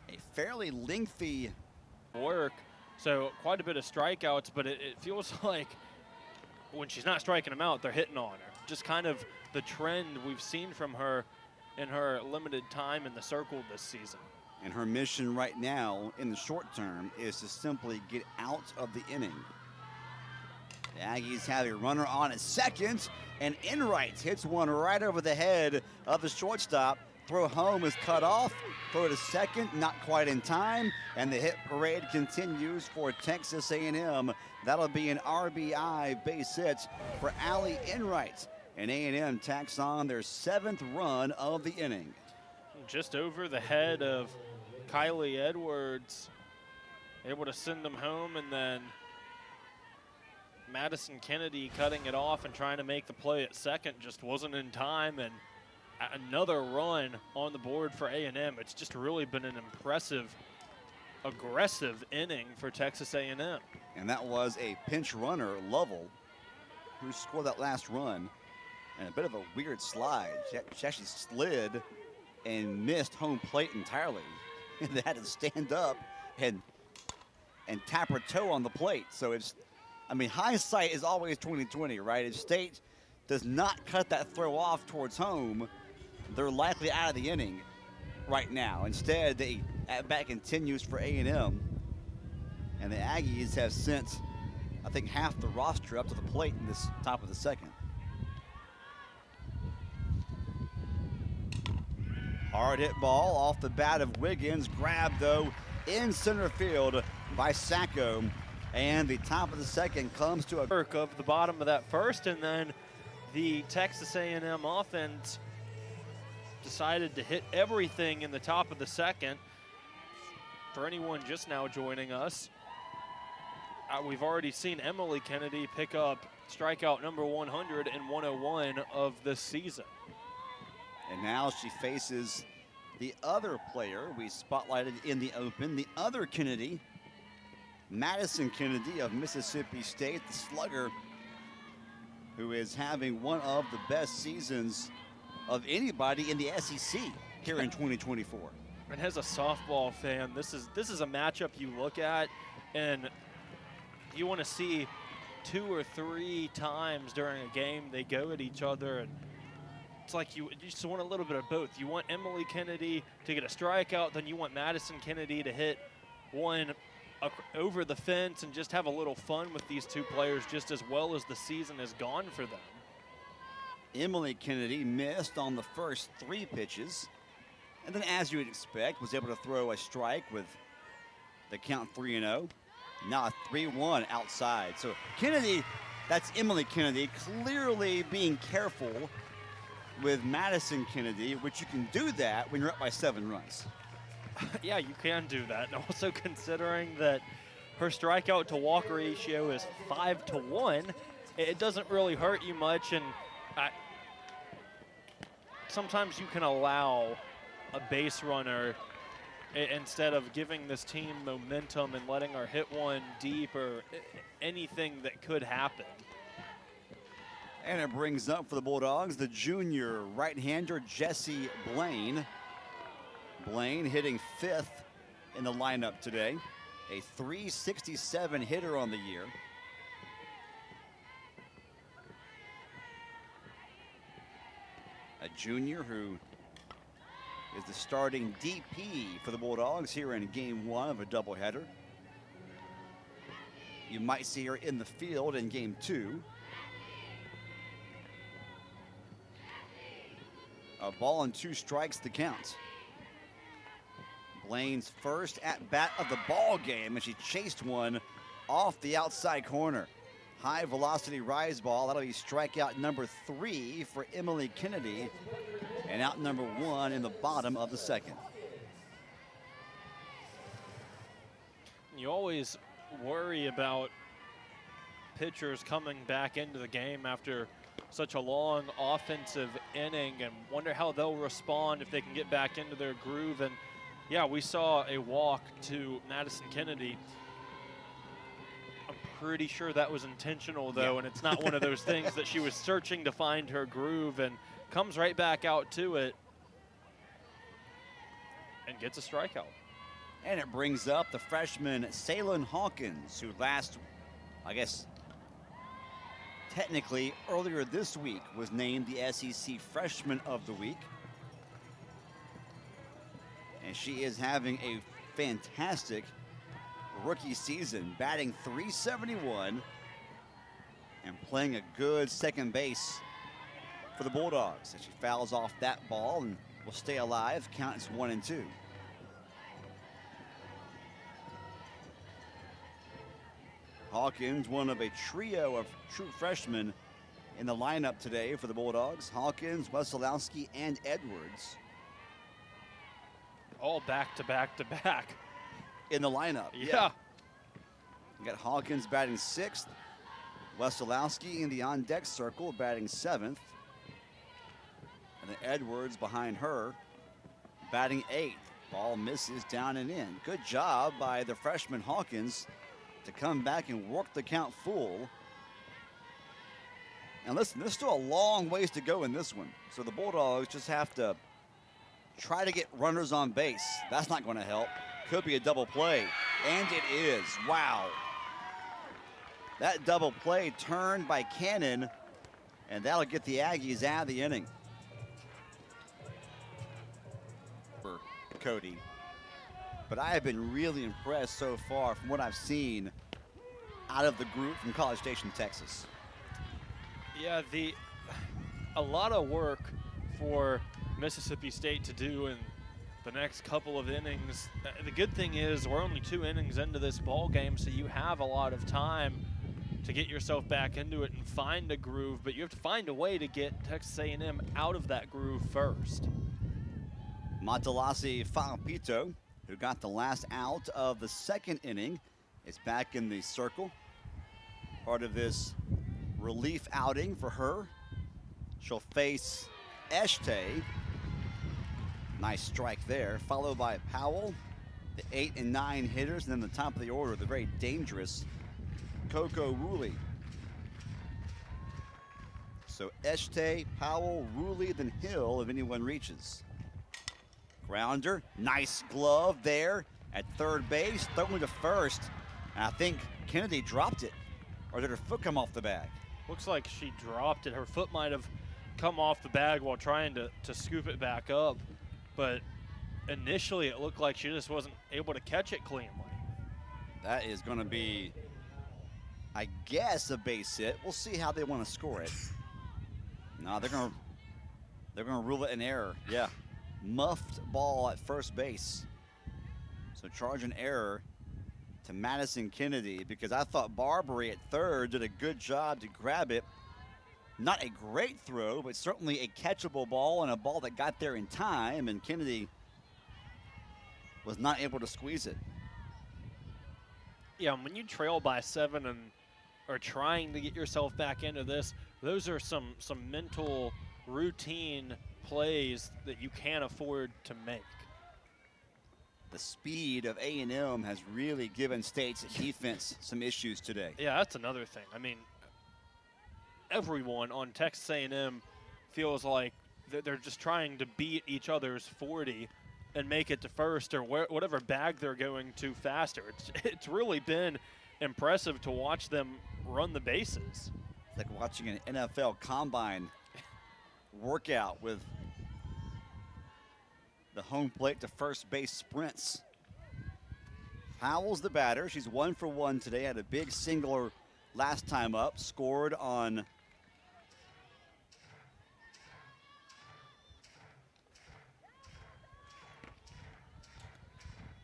A fairly lengthy work, so quite a bit of strikeouts, but it feels like when she's not striking them out, they're hitting on her. Just kind of the trend we've seen from her in her limited time in the circle this season. And her mission right now in the short term is to simply get out of the inning. The Aggies have a runner on at second, and Enright hits one right over the head of the shortstop. Throw home is cut off. Throw to second, not quite in time, and the hit parade continues for Texas A&M. That'll be an RBI base hit for Allie Enright. And A&M tacks on their 7th run of the inning. Just over the head of Kylie Edwards, able to send them home, and then Madison Kennedy cutting it off and trying to make the play at second just wasn't in time, and another run on the board for A&M. It's just really been an impressive, aggressive inning for Texas A&M. And that was a pinch runner, Lovell, who scored that last run, and a bit of a weird slide. She actually slid and missed home plate entirely. And they had to stand up and and tap her toe on the plate. So hindsight is always 20/20, right? If State does not cut that throw off towards home, they're likely out of the inning right now. Instead, the at-bat continues for A&M, and the Aggies have sent, I think, half the roster up to the plate in this top of the second. Hard hit ball off the bat of Wiggins, grabbed though in center field by Sacco, and the top of the second comes to a work of the bottom of that first, and then the Texas A&M offense decided to hit everything in the top of the second. For anyone just now joining us, we've already seen Emily Kennedy pick up strikeout number 100 and 101 of this season. And now she faces the other player we spotlighted in the open, the other Kennedy, Madison Kennedy of Mississippi State, the slugger, who is having one of the best seasons of anybody in the SEC here in 2024. And as a softball fan, this is a matchup you look at and you want to see 2 or 3 times during a game they go at each other, and it's like you just want a little bit of both. You want Emily Kennedy to get a strikeout, then you want Madison Kennedy to hit one over the fence and just have a little fun with these two players just as well as the season has gone for them. Emily Kennedy missed on the first 3 pitches, and then, as you would expect, was able to throw a strike with the count 3-0. Now a 3-1 outside. So Kennedy, that's Emily Kennedy, clearly being careful with Madison Kennedy, which you can do that when you're up by 7 runs. Yeah, you can do that. And also considering that her strikeout to walk ratio is 5-1, it doesn't really hurt you much. And sometimes you can allow a base runner instead of giving this team momentum and letting her hit one deep or anything that could happen. And it brings up for the Bulldogs the junior right-hander Jesse Blaine. Blaine hitting 5th in the lineup today. A .367 hitter on the year. A junior who is the starting DP for the Bulldogs here in Game 1 of a doubleheader. You might see her in the field in Game 2. A ball and 2 strikes the count. Blaine's first at-bat of the ball game, and she chased one off the outside corner. High velocity rise ball. That'll be strikeout number 3 for Emily Kennedy, and out number 1 in the bottom of the second. You always worry about pitchers coming back into the game after such a long offensive inning and wonder how they'll respond if they can get back into their groove. And yeah, we saw a walk to Madison Kennedy. I'm pretty sure that was intentional though, and it's not one of those things that she was searching to find her groove, and comes right back out to it and gets a strikeout. And it brings up the freshman Salyn Hawkins, who technically earlier this week was named the SEC Freshman of the Week. And she is having a fantastic rookie season, batting .371 and playing a good second base for the Bulldogs. And she fouls off that ball and will stay alive. Count is 1-2. Hawkins, one of a trio of true freshmen in the lineup today for the Bulldogs. Hawkins, Wesolowski, and Edwards. All back to back to back. In the lineup, yeah. You got Hawkins batting 6th. Wesolowski in the on-deck circle batting 7th. And then Edwards behind her batting 8th. Ball misses down and in. Good job by the freshman Hawkins to come back and work the count full. And listen, there's still a long ways to go in this one. So the Bulldogs just have to try to get runners on base. That's not going to help. Could be a double play. And it is. Wow. That double play turned by Cannon, and that'll get the Aggies out of the inning. For Cody. But I have been really impressed so far from what I've seen out of the group from College Station, Texas. Yeah, a lot of work for Mississippi State to do in the next couple of innings. The good thing is we're only 2 innings into this ball game, so you have a lot of time to get yourself back into it and find a groove, but you have to find a way to get Texas A&M out of that groove first. Matalasi Falpito, who got the last out of the second inning, is back in the circle. Part of this relief outing for her. She'll face Eshte. Nice strike there, followed by Powell, the 8 and 9 hitters, and then the top of the order, the very dangerous Coco Woolley. So Eshte, Powell, Woolley, then Hill if anyone reaches. Grounder, nice glove there at third base, throwing to first. And I think Kennedy dropped it, or did her foot come off the bag? Looks like she dropped it. Her foot might have come off the bag while trying to scoop it back up, but initially it looked like she just wasn't able to catch it cleanly. That is going to be, I guess, a base hit. We'll see how they want to score it. No, they're going to rule it an error. Yeah, muffed ball at first base. So charge an error to Madison Kennedy, because I thought Barbary at third did a good job to grab it. Not a great throw, but certainly a catchable ball and a ball that got there in time, and Kennedy was not able to squeeze it. Yeah, when you trail by 7 and are trying to get yourself back into this, those are some mental routine plays that you can't afford to make. The speed of A&M has really given State's defense some issues today. Yeah, that's another thing. I mean, everyone on Texas A&M feels like they're just trying to beat each other's 40 and make it to first or whatever bag they're going to faster. It's really been impressive to watch them run the bases. It's like watching an NFL combine workout with the home plate to first base sprints. Powell's the batter. She's 1 for 1 today. Had a big single last time up. Scored on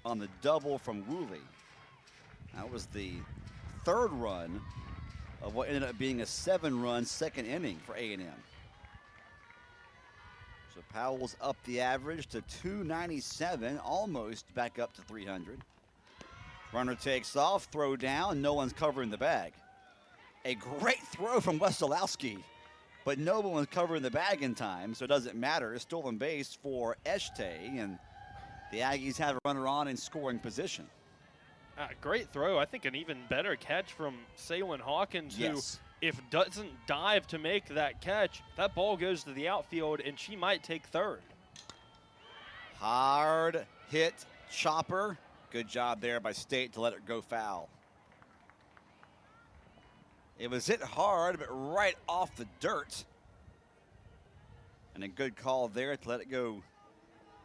the double from Woolley. That was the third run of what ended up being a 7-run second inning for A&M. So Powell's up the average to 297, almost back up to 300. Runner takes off, throw down, no one's covering the bag. A great throw from Wesolowski, but no one's covering the bag in time, so it doesn't matter. A stolen base for Eshte, and the Aggies have a runner on in scoring position. Great throw. I think an even better catch from Saylin Hawkins, yes, who, if doesn't dive to make that catch, that ball goes to the outfield, and she might take third. Hard hit chopper. Good job there by State to let it go foul. It was hit hard, but right off the dirt. And a good call there to let it go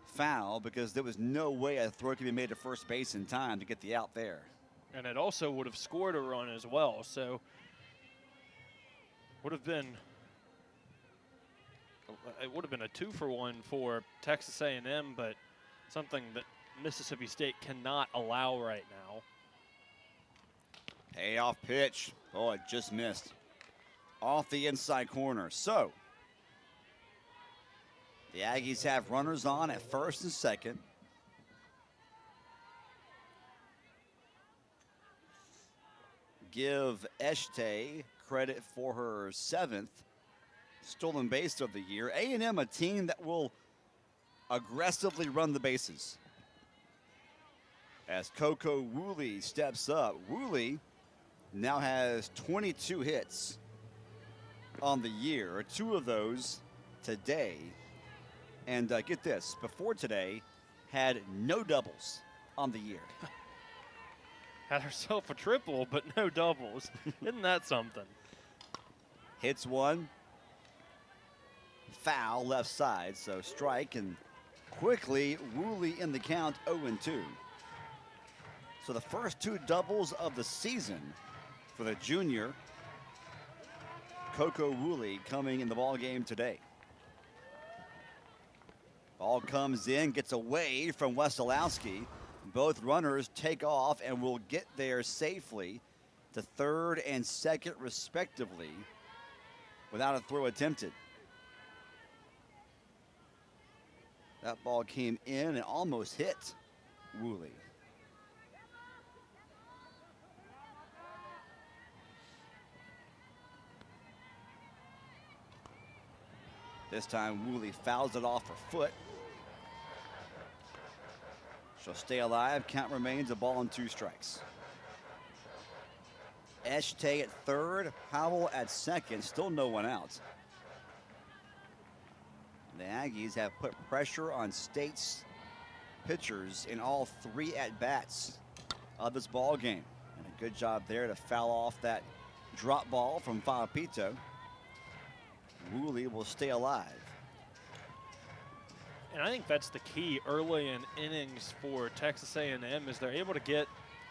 foul, because there was no way a throw could be made to first base in time to get the out there. And it also would have scored a run as well, so it would have been a 2-for-1 for Texas A&M, but something that Mississippi State cannot allow right now. Payoff pitch. Oh, it just missed. Off the inside corner. So the Aggies have runners on at first and second. Give Eshte credit for her 7th stolen base of the year. A&M, a team that will aggressively run the bases. As Coco Woolley steps up, Woolley now has 22 hits on the year, 2 of those today. And get this, before today, had no doubles on the year. had herself a triple, but no doubles. Isn't that something? Hits one. Foul left side, so strike, and quickly Woolley in the count 0-2. So the first 2 doubles of the season for the junior Coco Woolley coming in the ball game today. Ball comes in, gets away from Wesolowski. Both runners take off and will get there safely to third and second respectively without a throw attempted. That ball came in and almost hit Woolley. This time Woolley fouls it off her foot. She'll stay alive. Count remains a ball and 2 strikes. Eshte at third, Powell at second, still no one out. The Aggies have put pressure on State's pitchers in all 3 at-bats of this ball game. And a good job there to foul off that drop ball from Fa'apito. Woolley will stay alive. And I think that's the key early in innings for Texas A&M is they're able to get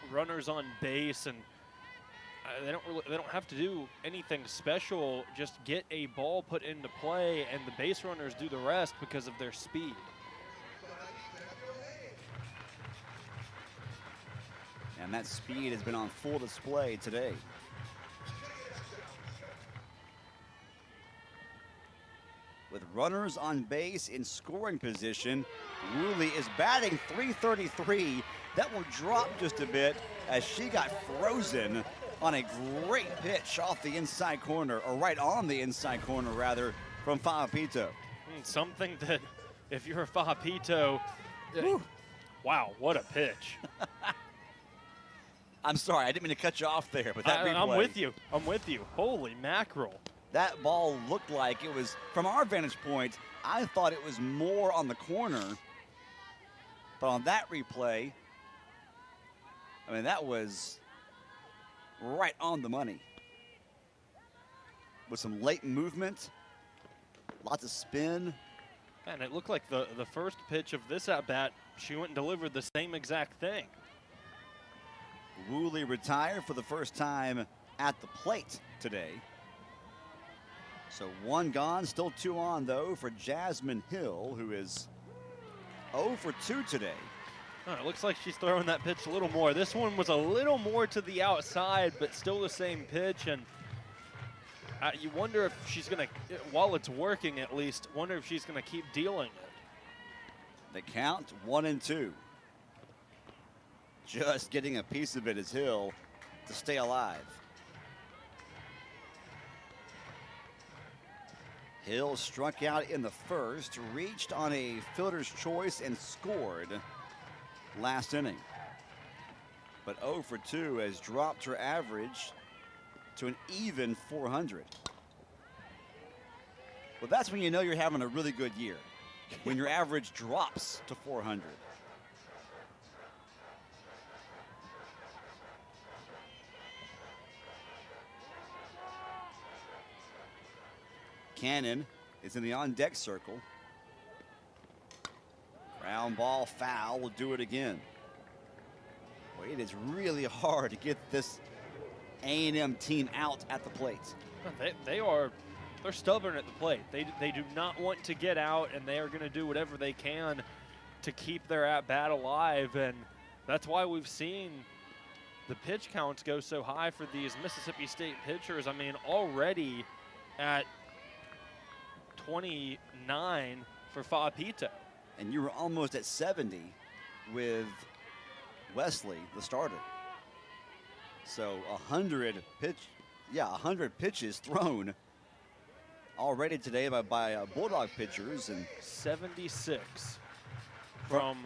runners on base, and they don't have to do anything special. Just get a ball put into play, and the base runners do the rest because of their speed. And that speed has been on full display today. With runners on base in scoring position, Woolley is batting .333. That will drop just a bit as she got frozen on a great pitch off the inside corner, or right on the inside corner rather, from Fa'apito. Something that if you're a Fa'apito, wow, what a pitch. I'm sorry, I didn't mean to cut you off there, but that replay. I'm with you. Holy mackerel. That ball looked like it was, from our vantage point, I thought it was more on the corner. But on that replay, I mean, that was right on the money. With some late movement, lots of spin. And it looked like the first pitch of this at-bat, she went and delivered the same exact thing. Woolley retired for the first time at the plate today. So 1 gone, still 2 on though for Jasmine Hill, who is 0 for 2 today. Oh, it looks like she's throwing that pitch a little more. This one was a little more to the outside, but still the same pitch. And you wonder if she's going to, while it's working at least, wonder if she's going to keep dealing it. The count 1-2. Just getting a piece of it is Hill to stay alive. Hill struck out in the first, reached on a fielder's choice and scored last inning. But 0 for 2 has dropped her average to an even 400. Well, that's when you know you're having a really good year, when your average drops to 400. Cannon is in the on-deck circle. Ground ball foul, will do it again. Boy, it is really hard to get this A&M team out at the plate. They're stubborn at the plate. They do not want to get out, and they are going to do whatever they can to keep their at-bat alive, and that's why we've seen the pitch counts go so high for these Mississippi State pitchers. I mean, already at 29 for Fa'apito. And you were almost at 70 with Wesley, the starter. So 100 pitches thrown already today by Bulldog pitchers, and 76 from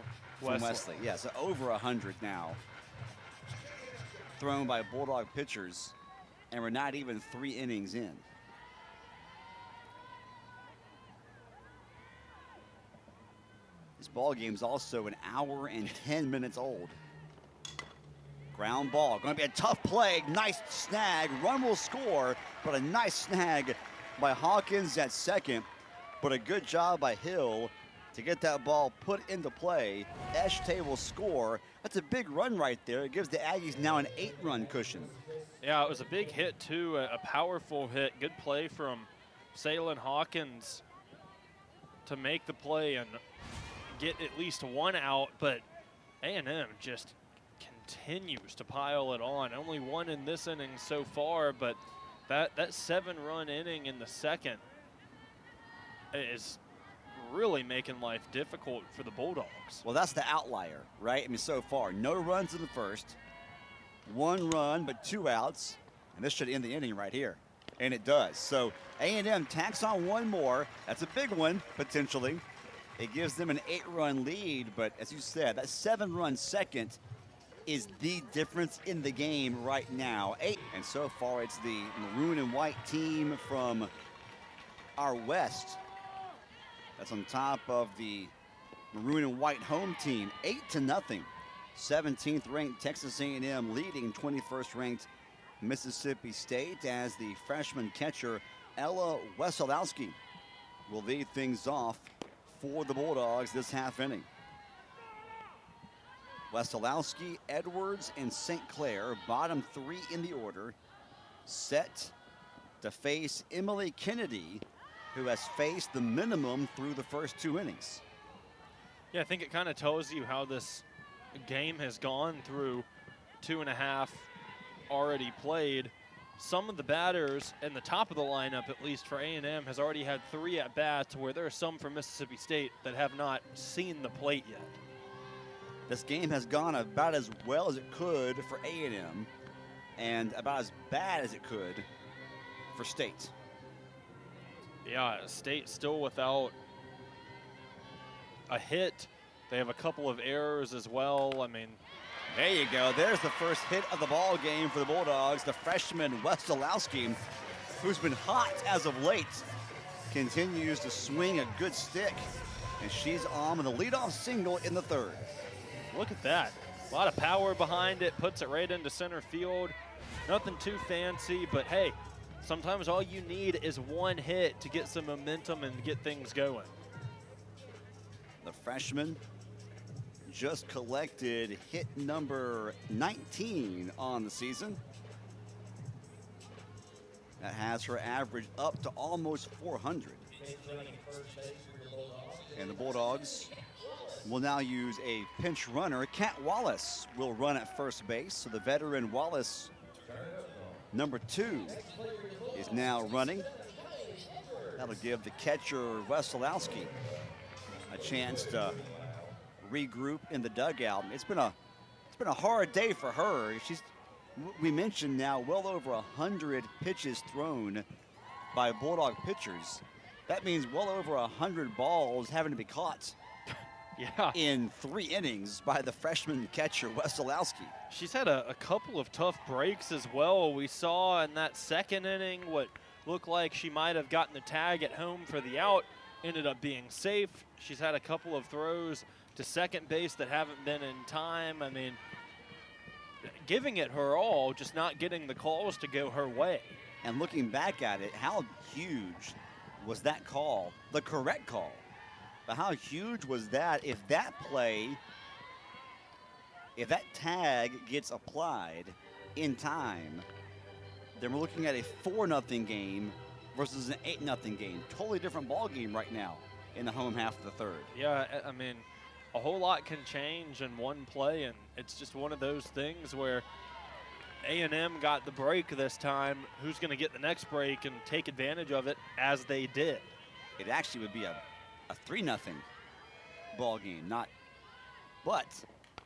Wesley. Yeah, so over 100 now thrown by Bulldog pitchers, and we're not even 3 innings in. This ball game's also an hour and 10 minutes old. Ground ball, going to be a tough play, nice snag, run will score, but a nice snag by Hawkins at second, but a good job by Hill to get that ball put into play. Eshte will score. That's a big run right there. It gives the Aggies now an 8-run cushion. Yeah, it was a big hit too, a powerful hit. Good play from Salem Hawkins to make the play and get at least one out, but A&M just continues to pile it on. Only one in this inning so far, but that 7-run inning in the second is really making life difficult for the Bulldogs. Well, that's the outlier, right? I mean, so far, no runs in the first, 1 run, but 2 outs, and this should end the inning right here, and it does. So A&M tacks on 1 more. That's a big one, potentially. It gives them an 8-run lead, but as you said, that 7-run second is the difference in the game right now. 8, and so far it's the maroon and white team from our west that's on top of the maroon and white home team. 8-0. 17th ranked Texas A&M leading 21st ranked Mississippi State as the freshman catcher Ella Wesolowski will lead things off for the Bulldogs this half inning. Wesolowski, Edwards, and St. Clair, bottom 3 in the order, set to face Emily Kennedy, who has faced the minimum through the first 2 innings. Yeah, I think it kind of tells you how this game has gone through 2.5 already played. Some of the batters in the top of the lineup, at least for A&M, has already had 3 at-bats, where there are some from Mississippi State that have not seen the plate yet. This game has gone about as well as it could for A&M and about as bad as it could for State. Yeah, State still without a hit. They have a couple of errors as well. I mean, there you go. There's the first hit of the ball game for the Bulldogs. The freshman Wesolowski, who's been hot as of late, continues to swing a good stick, and she's on with a leadoff single in the 3rd. Look at that. A lot of power behind it, puts it right into center field. Nothing too fancy, but hey, sometimes all you need is 1 hit to get some momentum and get things going. The freshman just collected hit number 19 on the season. That has her average up to almost 400. And the Bulldogs will now use a pinch runner. Kat Wallace will run at first base. So the veteran Wallace, number 2, is now running. That'll give the catcher Wesolowski a chance to regroup in the dugout. It's been a hard day for her. We mentioned now well over 100 pitches thrown by Bulldog pitchers. That means well over 100 balls having to be caught in 3 innings by the freshman catcher Wesolowski. She's had a couple of tough breaks as well. We saw in that 2nd inning what looked like she might have gotten the tag at home for the out, ended up being safe. She's had a couple of throws to second base that haven't been in time. I mean, giving it her all, just not getting the calls to go her way. And looking back at it, how huge was that call? The correct call. But how huge was that if that tag gets applied in time, then we're looking at a 4-0 game versus an 8-0 game. Totally different ball game right now in the home half of the 3rd. Yeah, I mean, a whole lot can change in one play, and it's just one of those things where A&M got the break this time. Who's going to get the next break and take advantage of it, as they did? It actually would be a 3-0 ball game, but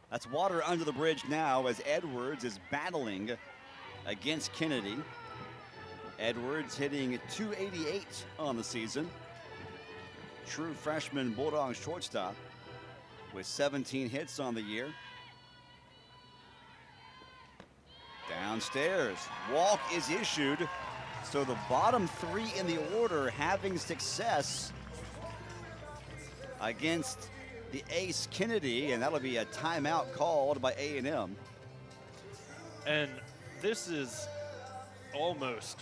that's water under the bridge now as Edwards is battling against Kennedy. Edwards hitting .288 on the season. True freshman Bulldogs shortstop with 17 hits on the year. Downstairs, walk is issued. So the bottom 3 in the order having success against the ace Kennedy, and that'll be a timeout called by A&M. And this is almost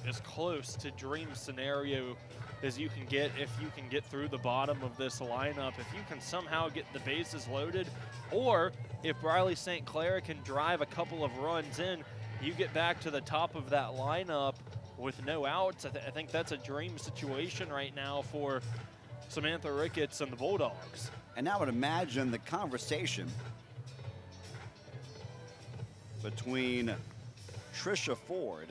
as close to dream scenario as you can get if you can get through the bottom of this lineup. If you can somehow get the bases loaded, or if Riley St. Clair can drive a couple of runs in, you get back to the top of that lineup with no outs. I think that's a dream situation right now for Samantha Ricketts and the Bulldogs. And I would imagine the conversation between Trisha Ford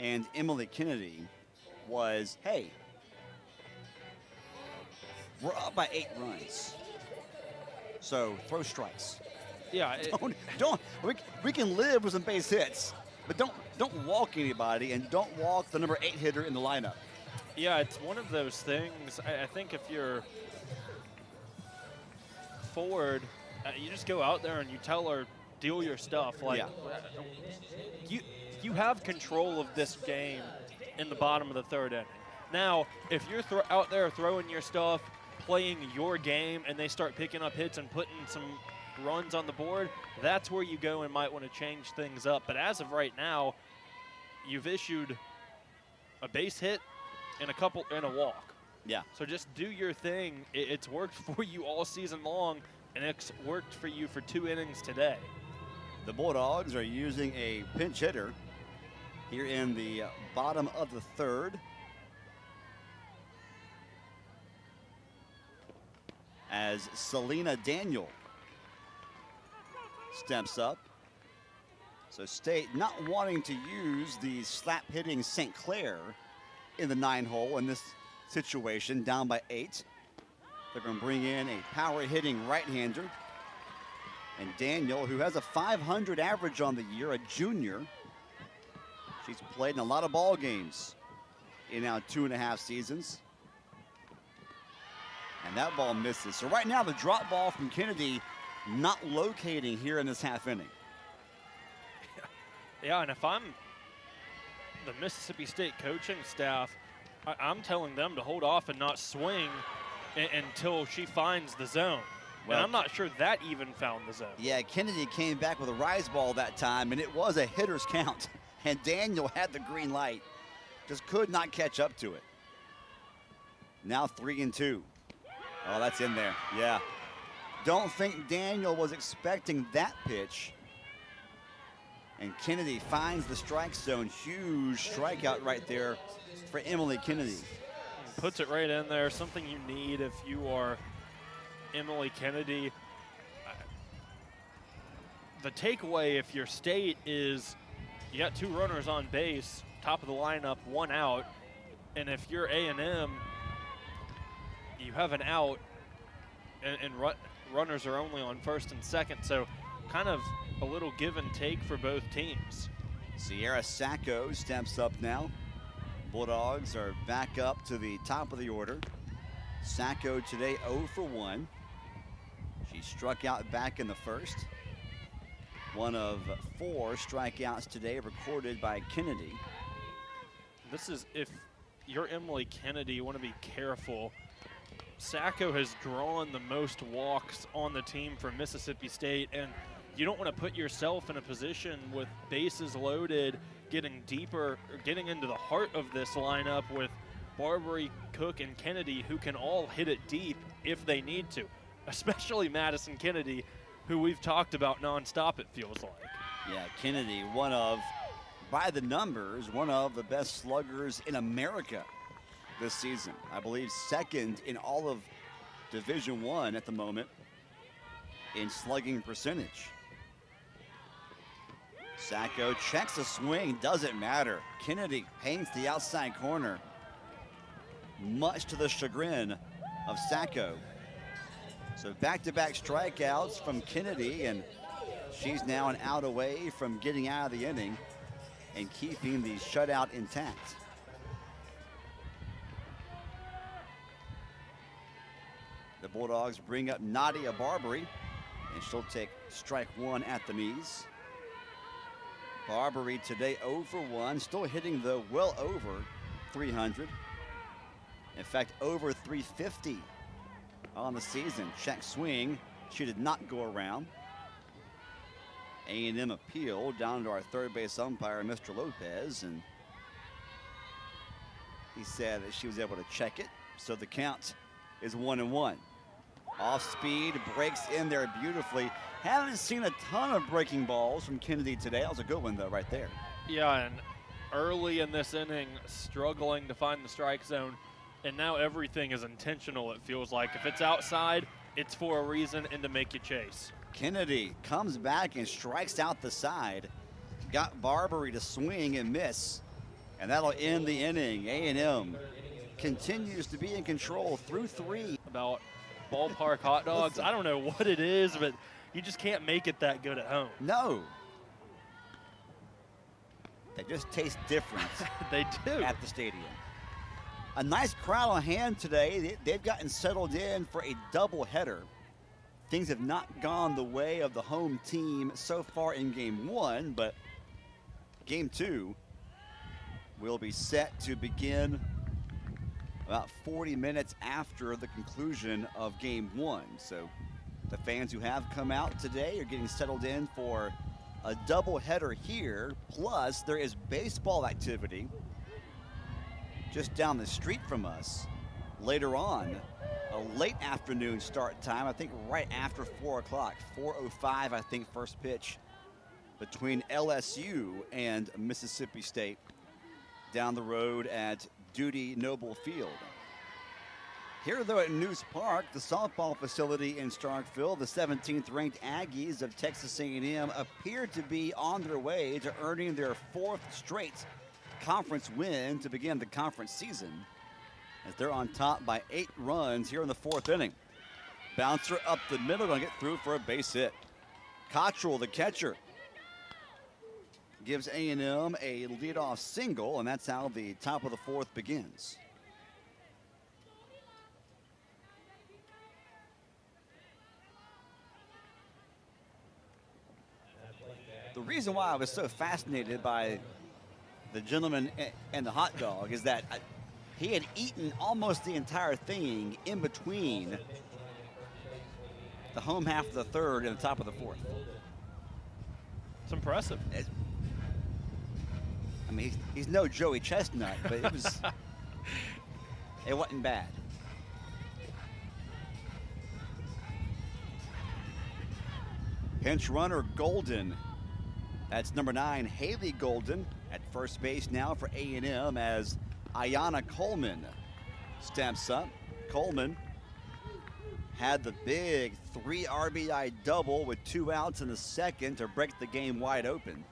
and Emily Kennedy was, hey, we're up by 8 runs, so throw strikes. Yeah, we can live with some base hits, but don't walk anybody, and don't walk the number 8 hitter in the lineup. Yeah, it's one of those things. I think if you're Ford, you just go out there and you tell her, deal your stuff. Like, you have control of this game in the bottom of the 3rd inning. Now, if you're out there throwing your stuff, playing your game, and they start picking up hits and putting some runs on the board, that's where you go and might want to change things up. But as of right now, you've issued a base hit and a walk. Yeah. So just do your thing. It's worked for you all season long, and it's worked for you for 2 innings today. The Bulldogs are using a pinch hitter here in the bottom of the 3rd. As Selena Daniel steps up. So State not wanting to use the slap hitting St. Clair in the 9-hole in this situation, down by 8. They're going to bring in a power hitting right-hander. And Daniel, who has a .500 average on the year, a junior. She's played in a lot of ball games in now 2.5 seasons. And that ball misses. So right now the drop ball from Kennedy not locating here in this half inning. Yeah, and if I'm the Mississippi State coaching staff, I'm telling them to hold off and not swing until she finds the zone. Well, and I'm not sure that even found the zone. Yeah, Kennedy came back with a rise ball that time, and it was a hitter's count. And Daniel had the green light, just could not catch up to it. Now 3-2. Oh, that's in there, yeah. Don't think Daniel was expecting that pitch. And Kennedy finds the strike zone. Huge strikeout right there for Emily Kennedy. Puts it right in there, something you need if you are Emily Kennedy. The takeaway if you're State is you got 2 runners on base, top of the lineup, 1 out. And if you're A&M, you have an out, and runners are only on 1st and 2nd. So kind of a little give and take for both teams. Sierra Sacco steps up now. Bulldogs are back up to the top of the order. Sacco today 0 for 1. She struck out back in the 1st. One of 4 strikeouts today recorded by Kennedy. This is, if you're Emily Kennedy, you want to be careful. Sacco has drawn the most walks on the team for Mississippi State, and you don't want to put yourself in a position with bases loaded, getting deeper, or getting into the heart of this lineup with Barbary, Cook, and Kennedy, who can all hit it deep if they need to, especially Madison Kennedy, who we've talked about nonstop, it feels like. Yeah, Kennedy, one of, by the numbers, one of the best sluggers in America this season. I believe 2nd in all of Division I at the moment in slugging percentage. Sacco checks the swing, doesn't matter. Kennedy paints the outside corner, much to the chagrin of Sacco. So back-to-back strikeouts from Kennedy, and she's now an out away from getting out of the inning and keeping the shutout intact. The Bulldogs bring up Nadia Barbary, and she'll take strike 1 at the knees. Barbary today 0 for 1, still hitting though well over 300. In fact, over 350 on the season. Check swing, she did not go around. A&M appeal down to our third base umpire, Mr. Lopez, and he said that she was able to check it, so the count is 1-1. Off speed, breaks in there beautifully. Haven't seen a ton of breaking balls from Kennedy today. That was a good one, though, right there. Yeah, and early in this inning, struggling to find the strike zone, and now everything is intentional, it feels like. If it's outside, it's for a reason and to make you chase. Kennedy comes back and strikes out the side. Got Barbary to swing and miss, and that'll end the inning. A&M continues to be in control through 3. About ballpark hot dogs, I don't know what it is, but you just can't make it that good at home. No. They just taste different. They do. At the stadium. A nice crowd on hand today. They've gotten settled in for a doubleheader. Things have not gone the way of the home team so far in Game 1, but Game 2 will be set to begin about 40 minutes after the conclusion of Game 1. So the fans who have come out today are getting settled in for a doubleheader here, plus there is baseball activity just down the street from us later on. A late afternoon start time, I think right after 4 o'clock, 4:05, I think, first pitch between LSU and Mississippi State down the road at Duty Noble Field. Here, though, at News Park, the softball facility in Starkville, the 17th ranked Aggies of Texas A&M appear to be on their way to earning their 4th straight conference win to begin the conference season, as they're on top by 8 runs here in the 4th inning. Bouncer up the middle, gonna get through for a base hit. Cottrell, the catcher, gives A&M a leadoff single, and that's how the top of the 4th begins. The reason why I was so fascinated by the gentleman and the hot dog is that he had eaten almost the entire thing in between the home half of the 3rd and the top of the 4th. It's impressive. I mean, he's no Joey Chestnut, but it was, it wasn't bad. Pinch runner Golden. That's number 9, Haley Golden, at first base now for A&M as Ayanna Coleman steps up. Coleman had the big 3 RBI double with 2 outs in the 2nd to break the game wide open.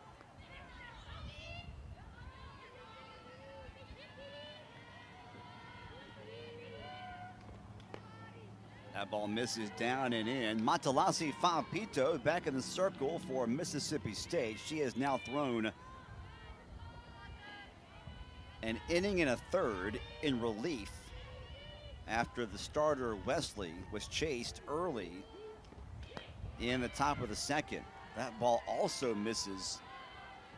That ball misses down and in. Matalasi Fapito back in the circle for Mississippi State. She has now thrown an inning and a 1/3 in relief after the starter Wesley was chased early in the top of the 2nd. That ball also misses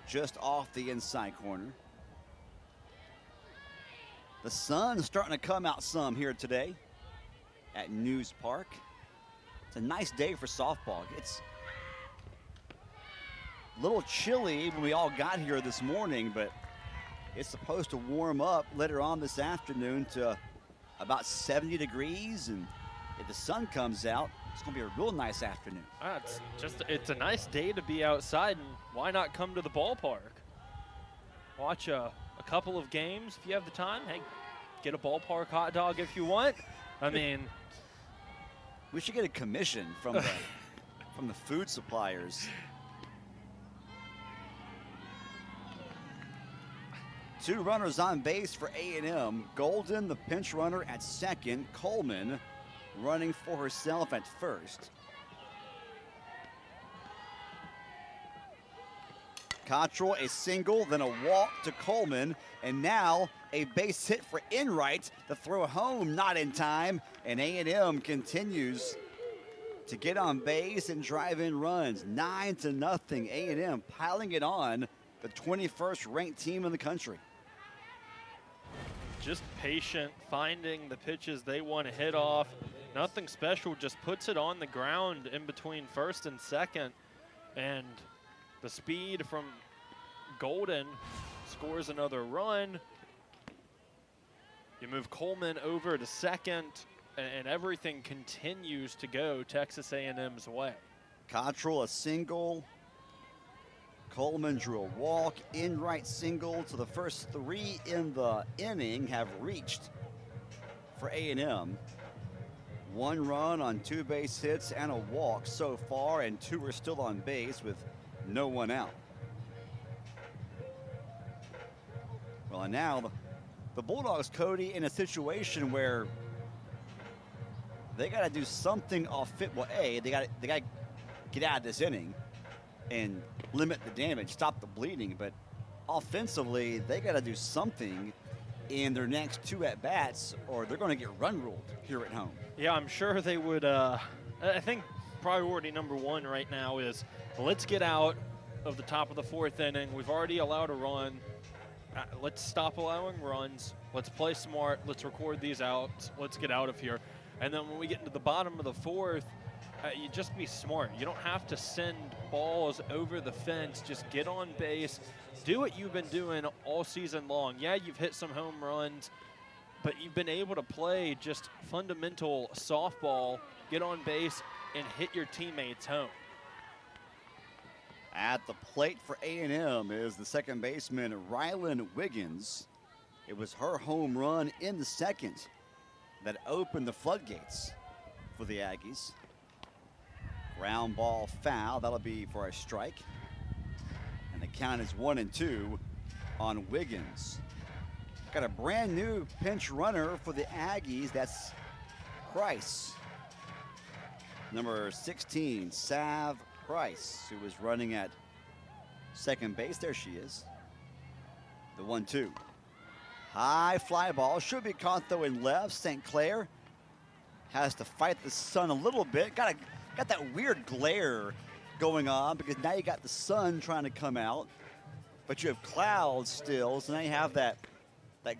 just off the inside corner. The sun's starting to come out some here today at News Park. It's a nice day for softball. It's a little chilly when we all got here this morning, but it's supposed to warm up later on this afternoon to about 70 degrees, and if the sun comes out, it's going to be a real nice afternoon. It's a nice day to be outside, and why not come to the ballpark? Watch a couple of games if you have the time. Hey, get a ballpark hot dog if you want. I mean, we should get a commission from the from the food suppliers. 2 runners on base for A&M. Golden, the pinch runner, at 2nd. Coleman running for herself at 1st. Cottrell, a single, then a walk to Coleman, and now a base hit for Enright. The throw home not in time, and A&M continues to get on base and drive in runs. 9-0, A&M piling it on the 21st ranked team in the country. Just patient, finding the pitches they want to hit off. Nothing special, just puts it on the ground in between 1st and 2nd. And The speed from Golden scores another run. You move Coleman over to second, and everything continues to go Texas A&M's way. Cottrell a single. Coleman drew a walk, in right single. So the first 3 in the inning have reached for A&M. 1 run on 2 base hits and a walk so far, and 2 are still on base with no one out. Well, and now the Bulldogs, Cody, in a situation where they got to do something off fit. Well, they got to get out of this inning and limit the damage, stop the bleeding. But offensively, they got to do something in their next 2 at-bats, or they're going to get run ruled here at home. Yeah, I'm sure they would. I think priority number 1 right now is let's get out of the top of the 4th inning. We've already allowed a run. Let's stop allowing runs. Let's play smart. Let's record these outs. Let's get out of here. And then when we get into the bottom of the 4th, you just be smart. You don't have to send balls over the fence. Just get on base. Do what you've been doing all season long. Yeah, you've hit some home runs, but you've been able to play just fundamental softball, get on base, and hit your teammates home. At the plate for A&M is the second baseman, Rylan Wiggins. It was her home run in the 2nd that opened the floodgates for the Aggies. Ground ball foul. That'll be for a strike. And the count is 1-2 on Wiggins. Got a brand new pinch runner for the Aggies. That's Price. Number 16, Sav Price, who was running at second base. There she is. The 1-2. High fly ball. Should be caught, though, in left. St. Clair has to fight the sun a little bit. Got that weird glare going on because now you got the sun trying to come out, but you have clouds still. So now you have that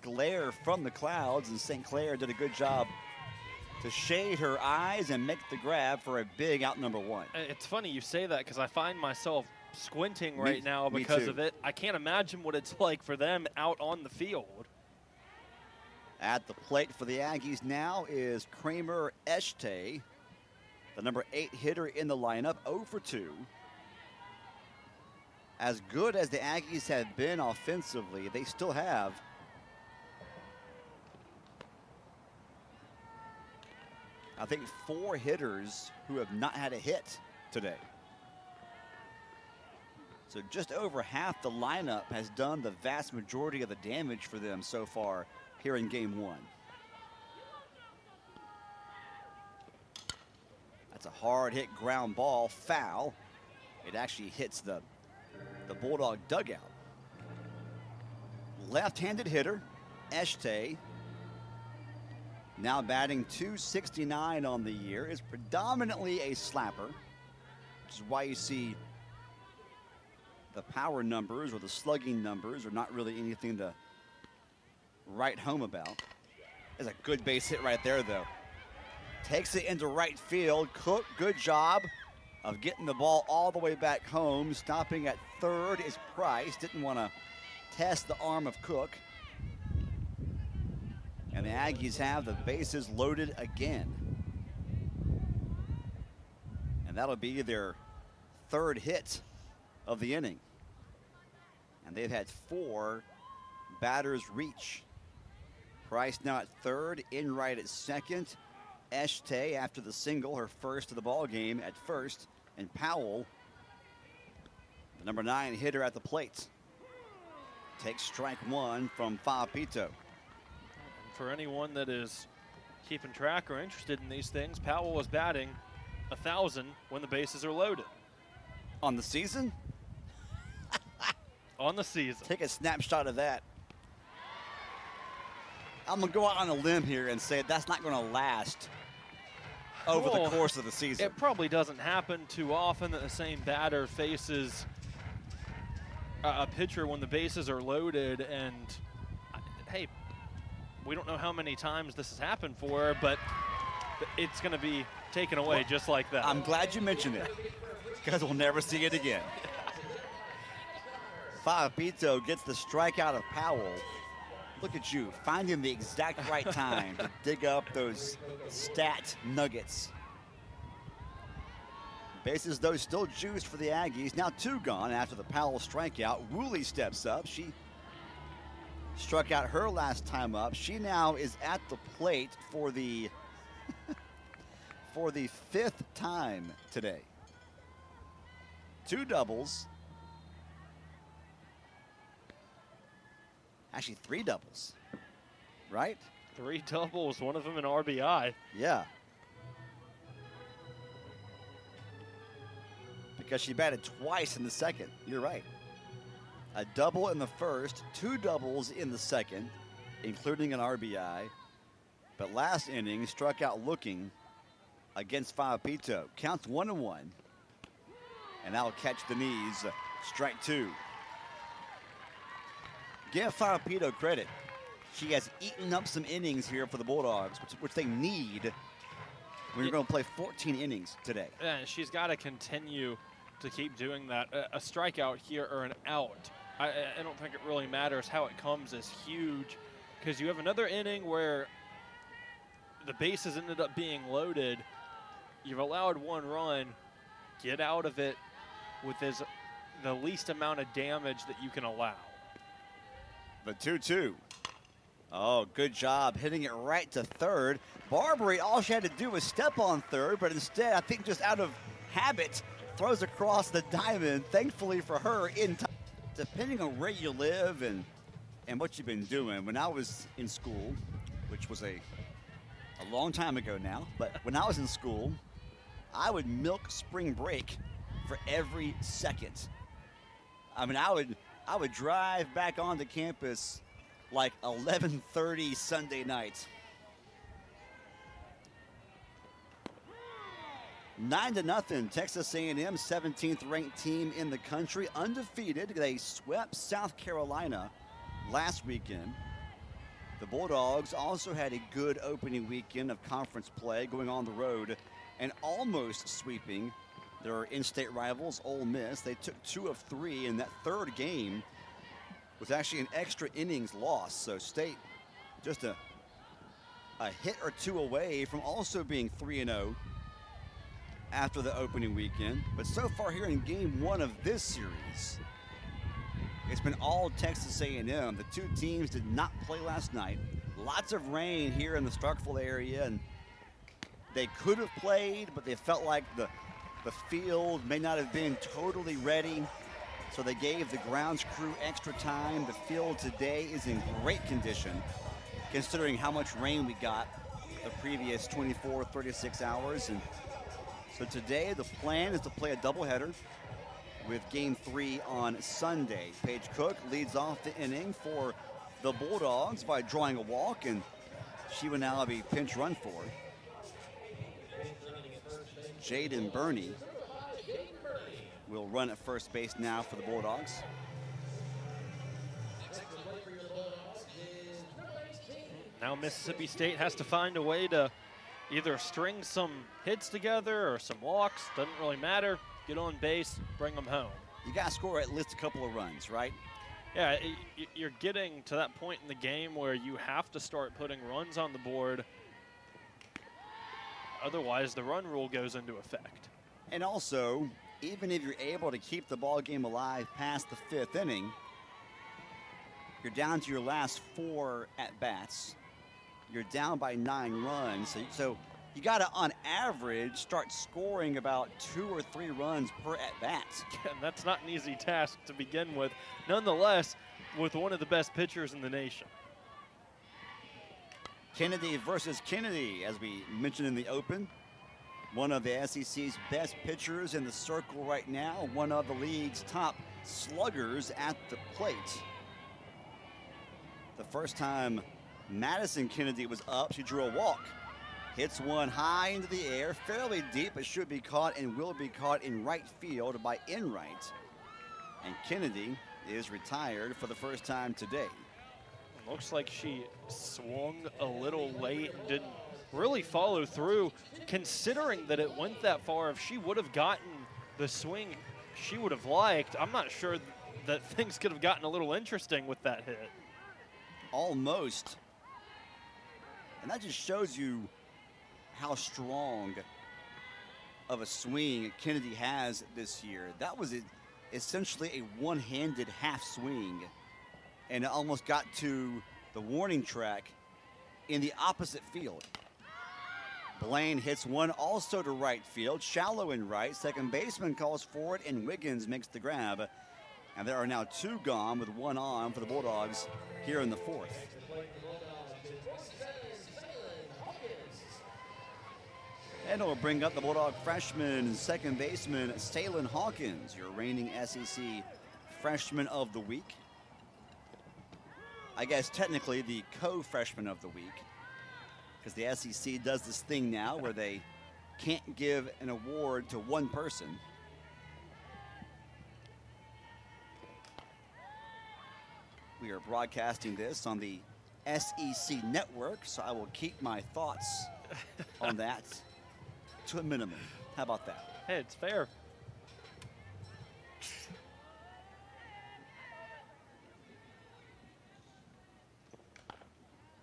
glare from the clouds, and St. Clair did a good job to shade her eyes and make the grab for a big out number 1. It's funny you say that because I find myself squinting right now because of it. I can't imagine what it's like for them out on the field. At the plate for the Aggies now is Kramer Eshte, the number 8 hitter in the lineup, 0 for 2. As good as the Aggies have been offensively, they still have I think 4 hitters who have not had a hit today. So just over half the lineup has done the vast majority of the damage for them so far here in game 1. That's a hard hit ground ball, foul. It actually hits the Bulldog dugout. Left-handed hitter, Eshte, now batting .269 on the year, is predominantly a slapper, which is why you see the power numbers or the slugging numbers are not really anything to write home about. There's a good base hit right there, though. Takes it into right field. Cook, good job of getting the ball all the way back home. Stopping at third is Price. Didn't want to test the arm of Cook. And the Aggies have the bases loaded again. And that'll be their 3rd hit of the inning. And they've had 4 batters reach. Price now at 3rd, Enright at 2nd. Eshte after the single, her first of the ball game, at 1st. And Powell, the number 9 hitter at the plate, takes strike 1 from Fapito. For anyone that is keeping track or interested in these things, Powell was batting 1,000 when the bases are loaded. On the season? On the season. Take a snapshot of that. I'm going to go out on a limb here and say that's not going to last over the course of the season. It probably doesn't happen too often that the same batter faces a pitcher when the bases are loaded. And, hey, we don't know how many times this has happened for her, but it's going to be taken away just like that. I'm glad you mentioned it because we'll never see it again. Fabito gets the strikeout of Powell. Look at you, finding the exact right time to dig up those stat nuggets. Bases, though, still juiced for the Aggies. Now 2 gone after the Powell strikeout. Woolley steps up. She struck out her last time up. She now is at the plate for the for the 5th time today. 2 doubles. Actually, 3 doubles, right? 3 doubles, one of them an RBI. Yeah. Because she batted twice in the second. You're right. A double in the first, 2 doubles in the second, including an RBI. But last inning, struck out looking against Fabito. Counts 1-1. And that'll catch the knees. Strike 2. Give Fabito credit. She has eaten up some innings here for the Bulldogs, which they need when you're going to play 14 innings today. And she's got to continue to keep doing that. A strikeout here or an out, I don't think it really matters how it comes, is huge, because you have another inning where the bases ended up being loaded. You've allowed 1 run. Get out of it with the least amount of damage that you can allow. The 2-2. Oh, good job hitting it right to third. Barbary, all she had to do was step on third, but instead, I think just out of habit, throws across the diamond. Thankfully for her, in time. Depending on where you live and what you've been doing, when I was in school, which was a long time ago now, but when I was in school, I would milk spring break for every second. I mean, I would drive back onto campus like 11:30 Sunday night. 9-0, Texas A&M, 17th ranked team in the country, undefeated. They swept South Carolina last weekend. The Bulldogs also had a good opening weekend of conference play, going on the road and almost sweeping their in-state rivals, Ole Miss. They took 2 of 3 in that third game. Was actually an extra innings loss, so State just a hit or 2 away from also being 3-0 after the opening weekend. But so far here in game 1 of this series, it's been all Texas A&M. The 2 teams did not play last night. Lots of rain here in the Starkville area, and they could have played, but they felt like the field may not have been totally ready. So they gave the grounds crew extra time. The field today is in great condition, considering how much rain we got the previous 24, 36 hours. And so today the plan is to play a doubleheader with game 3 on Sunday. Paige Cook leads off the inning for the Bulldogs by drawing a walk, and she will now be pinch run for. Jaden Burney will run at first base now for the Bulldogs. Now Mississippi State has to find a way to either string some hits together or some walks. Doesn't really matter. Get on base, bring them home. You got to score at least a couple of runs, right? Yeah, you're getting to that point in the game where you have to start putting runs on the board. Otherwise, the run rule goes into effect. And also, even if you're able to keep the ball game alive past the 5th inning, you're down to your last 4 at-bats. You're down by 9 runs. So you got to, on average, start scoring about 2 or 3 runs per at-bat. And that's not an easy task to begin with. Nonetheless, with one of the best pitchers in the nation. Kennedy versus Kennedy, as we mentioned in the open. One of the SEC's best pitchers in the circle right now. One of the league's top sluggers at the plate. The first time Madison Kennedy was up, she drew a walk. Hits one high into the air, fairly deep. It should be caught and will be caught in right field by Enright. And Kennedy is retired for the first time today. Looks like she swung a little late and didn't really follow through. Considering that it went that far, if she would have gotten the swing she would have liked, I'm not sure that things could have gotten a little interesting with that hit. Almost. And that just shows you how strong of a swing Kennedy has this year. That was essentially a one-handed half swing, and it almost got to the warning track in the opposite field. Blaine hits one also to right field, shallow in right. Second baseman calls for it, and Wiggins makes the grab. And there are now two gone with one on for the Bulldogs here in the fourth. And we'll bring up the Bulldog freshman second baseman, Salin Hawkins, your reigning SEC freshman of the week. I guess technically the co-freshman of the week, because the SEC does this thing now where they can't give an award to one person. We are broadcasting this on the SEC network, so I will keep my thoughts on that to a minimum. How about that? Hey, it's fair.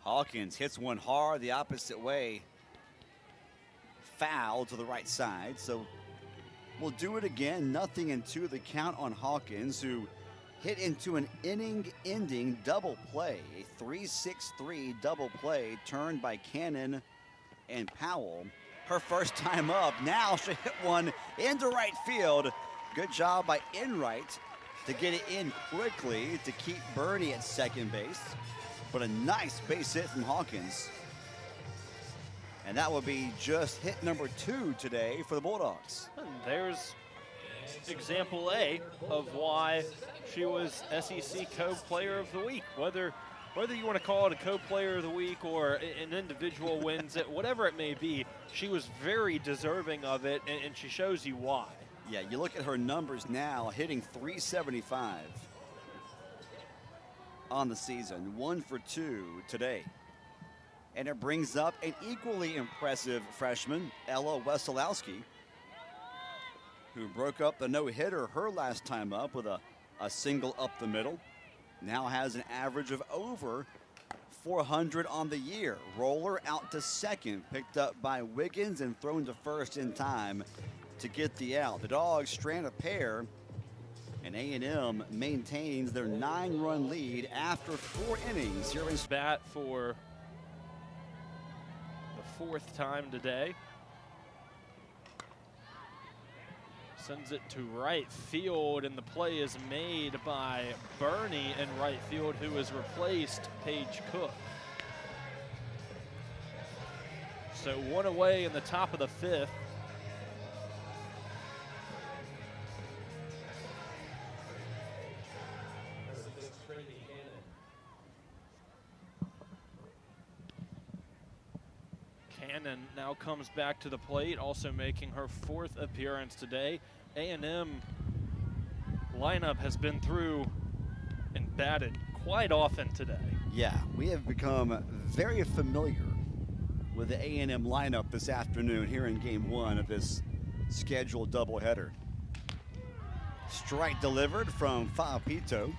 Hawkins hits one hard the opposite way. Foul to the right side. So we'll do it again. Nothing into the count on Hawkins, who hit into an inning-ending double play. A 3-6-3 double play turned by Cannon and Powell. Her first time up. Now she hit one into right field. Good job by Enright to get it in quickly to keep Bernie at second base. But a nice base hit from Hawkins. And that will be just hit number 2 today for the Bulldogs. And there's example A of why she was SEC Co-Player of the Week. Whether you want to call it a Co-Player of the Week or an individual wins it, whatever it may be, she was very deserving of it, and she shows you why. Yeah, you look at her numbers now, hitting .375 on the season, 1 for 2 today. And it brings up an equally impressive freshman, Ella Wesolowski, who broke up the no-hitter her last time up with a single up the middle. Now has an average of over 400 on the year. Roller out to second, picked up by Wiggins and thrown to first in time to get the out. The Dogs strand a pair, and A&M maintains their 9-run lead after 4 innings here in bat for the 4th time today. Sends it to right field, and the play is made by Bernie in right field, who has replaced Paige Cook. So 1 away in the top of the 5th. Cannon now comes back to the plate, also making her 4th appearance today. A&M lineup has been through and batted quite often today. Yeah, we have become very familiar with the A&M lineup this afternoon here in game 1 of this scheduled doubleheader. Strike delivered from Fa'apito.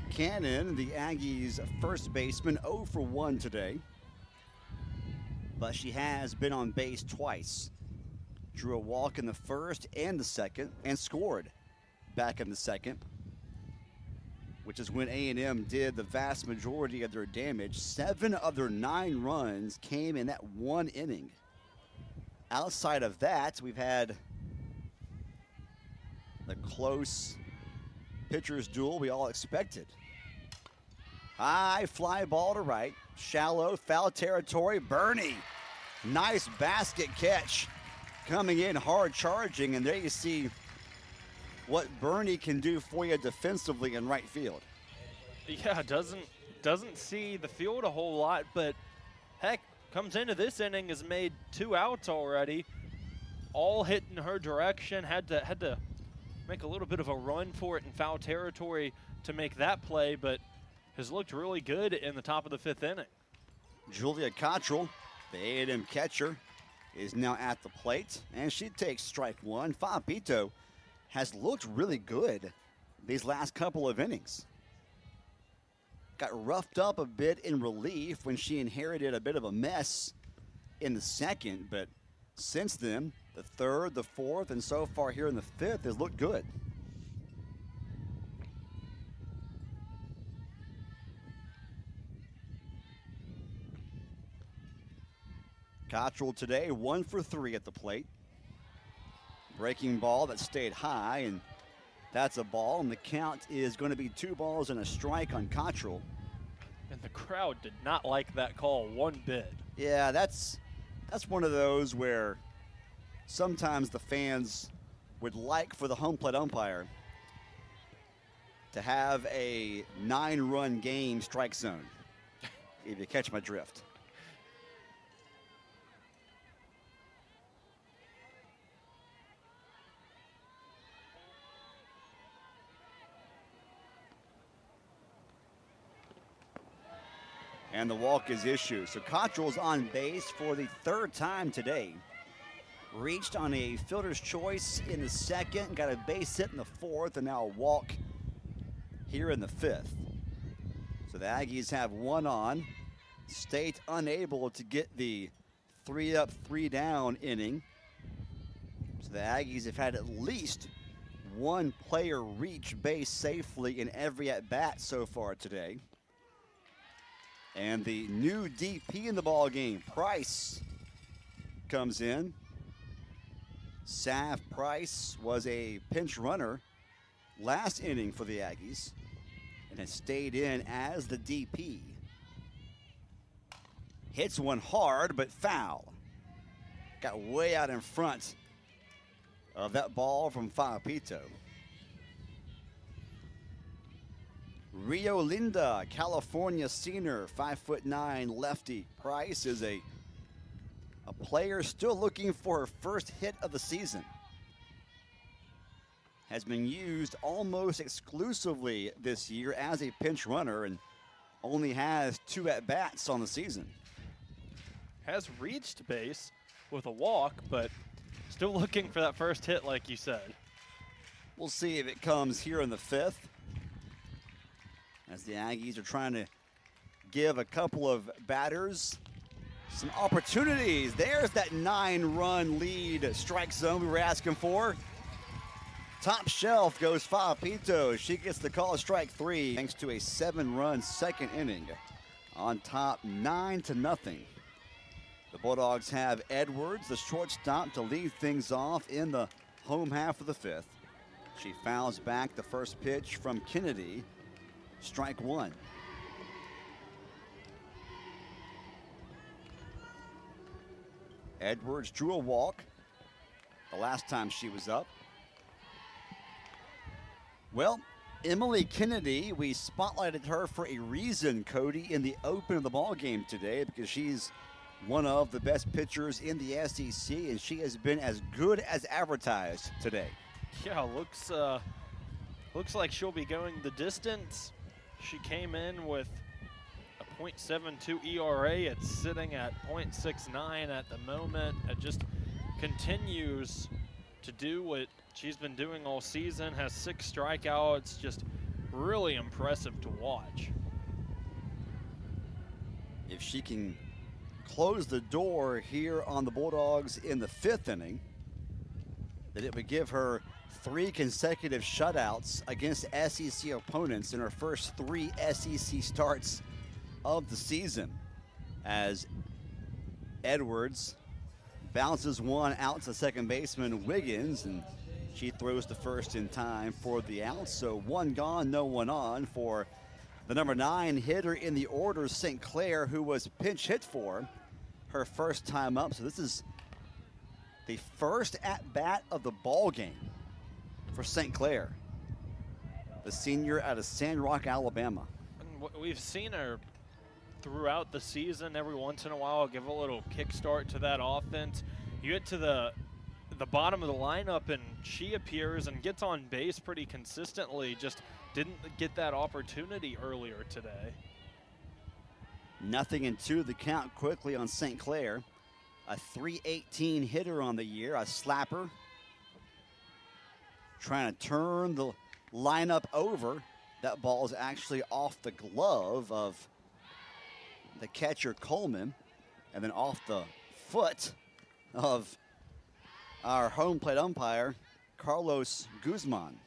Cannon, the Aggies' first baseman, 0 for 1 today. But she has been on base twice. Drew a walk in the first and the second, and scored back in the second, which is when A&M did the vast majority of their damage. 7 of their 9 runs came in that 1 inning. Outside of that, we've had the close pitcher's duel we all expected. High fly ball to right, shallow, foul territory. Bernie, nice basket catch. Coming in hard charging, and there you see what Bernie can do for you defensively in right field. Yeah, doesn't see the field a whole lot, but heck, comes into this inning, has made 2 outs already, all hit in her direction. Had to make a little bit of a run for it in foul territory to make that play, but has looked really good in the top of the 5th inning. Julia Cottrell, the A&M catcher, is now at the plate, and she takes strike 1. Fa'apito has looked really good these last couple of innings. Got roughed up a bit in relief when she inherited a bit of a mess in the second, but since then, the third, the fourth, and so far here in the fifth has looked good. Cottrell today 1 for 3 at the plate. Breaking ball that stayed high, and that's a ball, and the count is going to be 2 balls and a strike on Cottrell. And the crowd did not like that call one bit. Yeah, that's one of those where sometimes the fans would like for the home plate umpire to have a 9-run game strike zone, if you catch my drift. And the walk is issued. So Cottrell's on base for the 3rd time today. Reached on a fielder's choice in the 2nd, got a base hit in the 4th, and now a walk here in the 5th. So the Aggies have 1 on. State unable to get the 3 up, 3 down inning. So the Aggies have had at least 1 player reach base safely in every at-bat so far today. And the new DP in the ball game, Price, comes in. Sav Price was a pinch runner last inning for the Aggies and has stayed in as the DP. Hits one hard, but foul. Got way out in front of that ball from Fa'apito. Rio Linda, California senior, 5'9" lefty. Price is a player still looking for her first hit of the season. Has been used almost exclusively this year as a pinch runner and only has 2 at-bats on the season. Has reached base with a walk, but still looking for that first hit like you said. We'll see if it comes here in the 5th, as the Aggies are trying to give a couple of batters some opportunities. There's that 9-run lead strike zone we were asking for. Top shelf goes Fa'apito. She gets the call, strike 3, thanks to a 7-run second inning. On top, 9-0. The Bulldogs have Edwards, the shortstop, to lead things off in the home half of the 5th. She fouls back the first pitch from Kennedy. Strike 1. Edwards drew a walk the last time she was up. Well, Emily Kennedy, we spotlighted her for a reason, Cody, in the open of the ball game today, because she's one of the best pitchers in the SEC, and she has been as good as advertised today. Yeah, looks like she'll be going the distance. She came in with a .72 ERA. It's sitting at .69 at the moment. It just continues to do what she's been doing all season. Has 6 strikeouts. Just really impressive to watch. If she can close the door here on the Bulldogs in the 5th inning, then it would give her 3 consecutive shutouts against SEC opponents in her first 3 SEC starts of the season, as Edwards bounces one out to second baseman Wiggins, and she throws to first in time for the out. So 1 gone, no 1 on for the number 9 hitter in the order, St. Clair, who was pinch hit for her first time up. So this is the first at-bat of the ball game for St. Clair, the senior out of Sand Rock, Alabama. And we've seen her throughout the season every once in a while give a little kickstart to that offense. You get to the bottom of the lineup and she appears and gets on base pretty consistently. Just didn't get that opportunity earlier today. 0-2 the count quickly on St. Clair. A .318 hitter on the year, a slapper. Trying to turn the line up over. That ball is actually off the glove of the catcher, Coleman, and then off the foot of our home plate umpire, Carlos Guzman.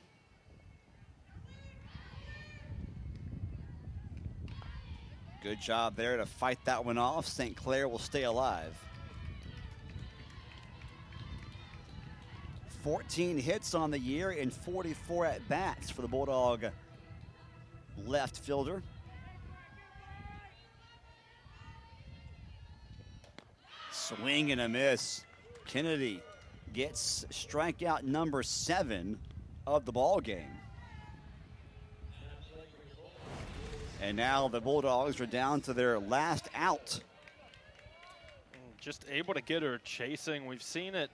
Good job there to fight that one off. St. Clair will stay alive. 14 hits on the year and 44 at-bats for the Bulldog left fielder. Swing and a miss. Kennedy gets strikeout number 7 of the ball game. And now the Bulldogs are down to their last out. Just able to get her chasing. We've seen it.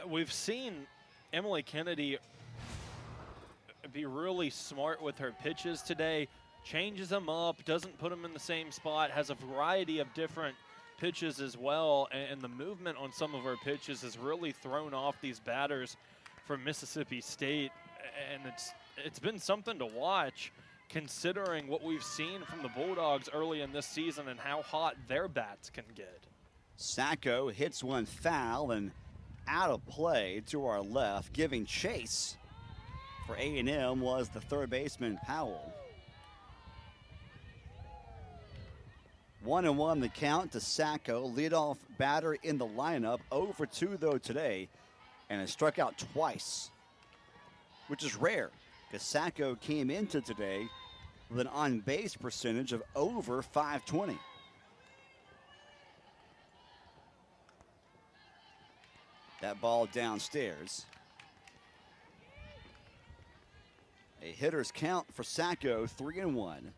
We've seen Emily Kennedy be really smart with her pitches today. Changes them up, doesn't put them in the same spot, has a variety of different pitches as well, and the movement on some of her pitches has really thrown off these batters from Mississippi State, and it's been something to watch considering what we've seen from the Bulldogs early in this season and how hot their bats can get. Sacco hits one foul and out of play to our left. Giving chase for A&M was the third baseman, Powell. 1-1 the count to Sacco, leadoff batter in the lineup. 0 for 2 though today, and has struck out twice, which is rare because Sacco came into today with an on-base percentage of over .520. That ball downstairs. A hitter's count for Sacco, 3-1.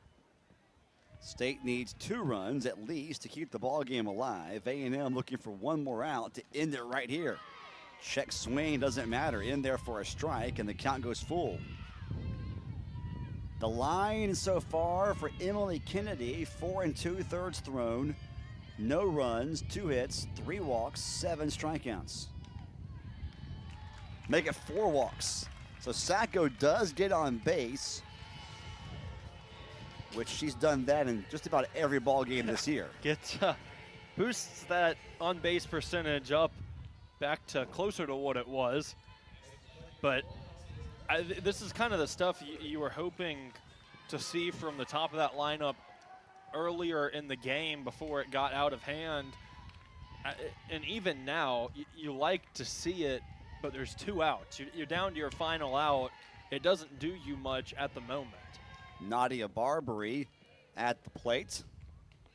State needs 2 runs at least to keep the ball game alive. A&M looking for one more out to end it right here. Check swing, doesn't matter. In there for a strike, and the count goes full. The line so far for Emily Kennedy, 4 2/3 thrown, no runs, 2 hits, 3 walks, 7 strikeouts. Make it 4 walks. So Sacco does get on base, which she's done that in just about every ball game this year. Boosts that on-base percentage up back to closer to what it was. But this is kind of the stuff you were hoping to see from the top of that lineup earlier in the game before it got out of hand. And even now, you like to see it, but there's 2 outs. You're down to your final out. It doesn't do you much at the moment. Nadia Barbary at the plate.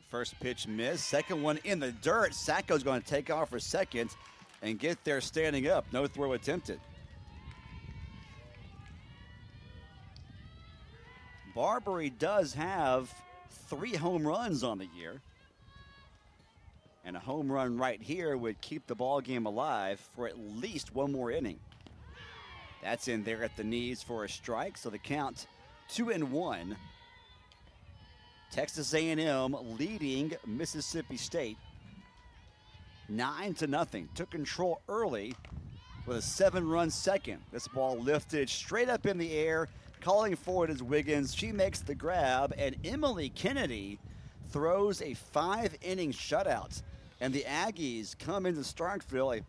First pitch missed. Second one in the dirt. Sacco's going to take off for second and get there standing up. No throw attempted. Barbary does have 3 home runs on the year. And a home run right here would keep the ball game alive for at least one more inning. That's in there at the knees for a strike, so the count 2-1. Texas A&M leading Mississippi State 9-0. Took control early with a 7-run second. This ball lifted straight up in the air. Calling for it is Wiggins. She makes the grab, and Emily Kennedy throws a 5-inning shutout. And the Aggies come into Starkville.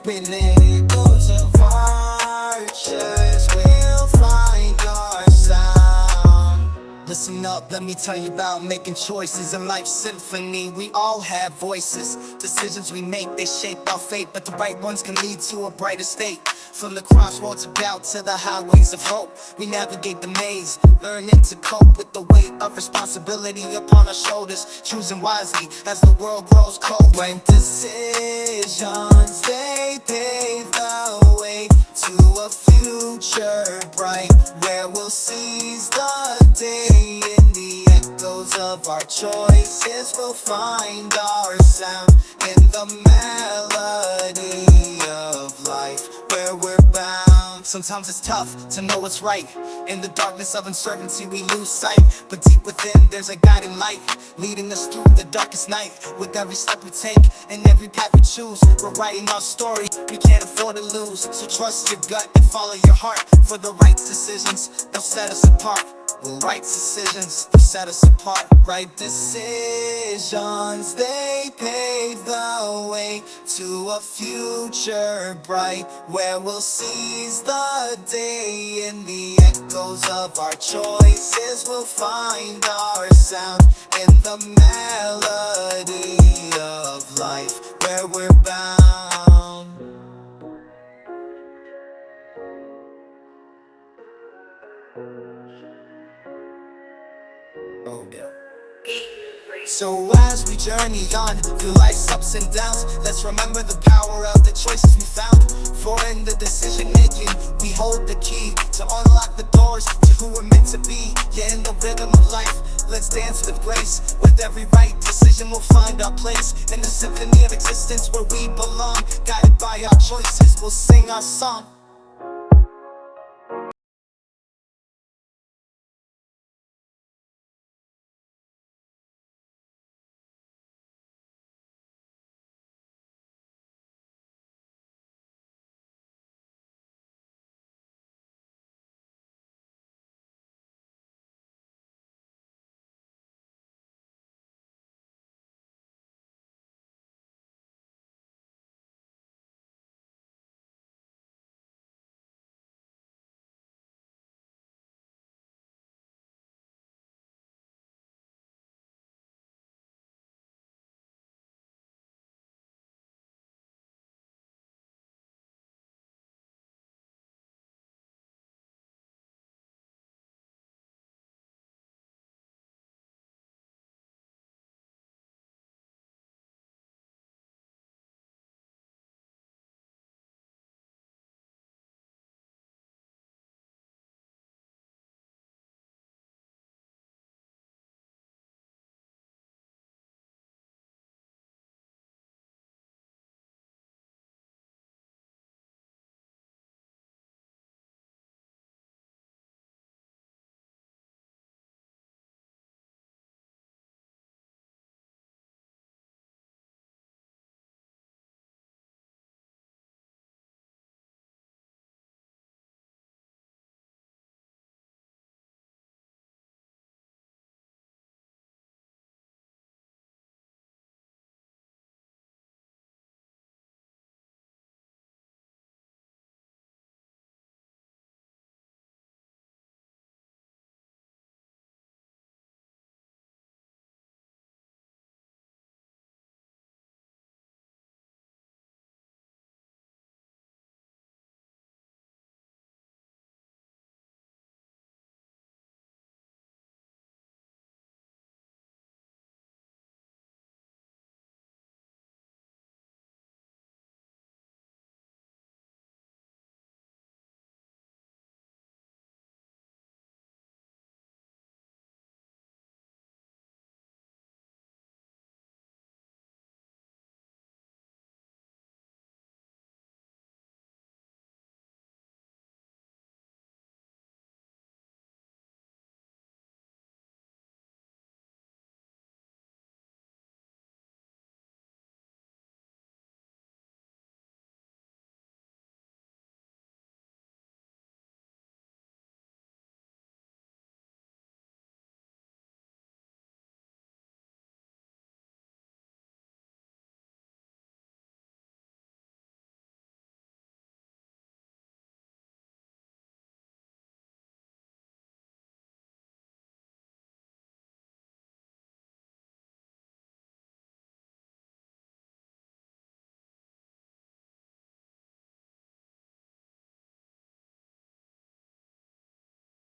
Been able to find, just will find your sound. Listen up, let me tell you about making choices in life's symphony. We all have voices. Decisions we make, they shape our fate, but the right ones can lead to a brighter state. From the crossroads of doubt to the highways of hope, we navigate the maze, learning to cope with the weight of responsibility upon our shoulders, choosing wisely as the world grows cold. When decisions, they pave the way to a future bright, where we'll seize the day. In the echoes of our choices, we'll find our sound in the melody of life, where we're bound. Sometimes it's tough to know what's right. In the darkness of uncertainty we lose sight, but deep within there's a guiding light, leading us through the darkest night. With every step we take and every path we choose, we're writing our story, we can't afford to lose. So trust your gut and follow your heart, for the right decisions, they'll set us apart. Right decisions, they'll set us apart. Right decisions, they pave the way to a future bright, where we'll seize the day. In the echoes of our choices, we'll find our sound in the melody of life, where we're bound. Oh yeah. So as we journey on through life's ups and downs, let's remember the power of the choices we found. For in the decision making, we hold the key to unlock the doors to who we're meant to be. Yeah, in the rhythm of life, let's dance with grace. With every right decision, we'll find our place in the symphony of existence, where we belong. Guided by our choices, we'll sing our song.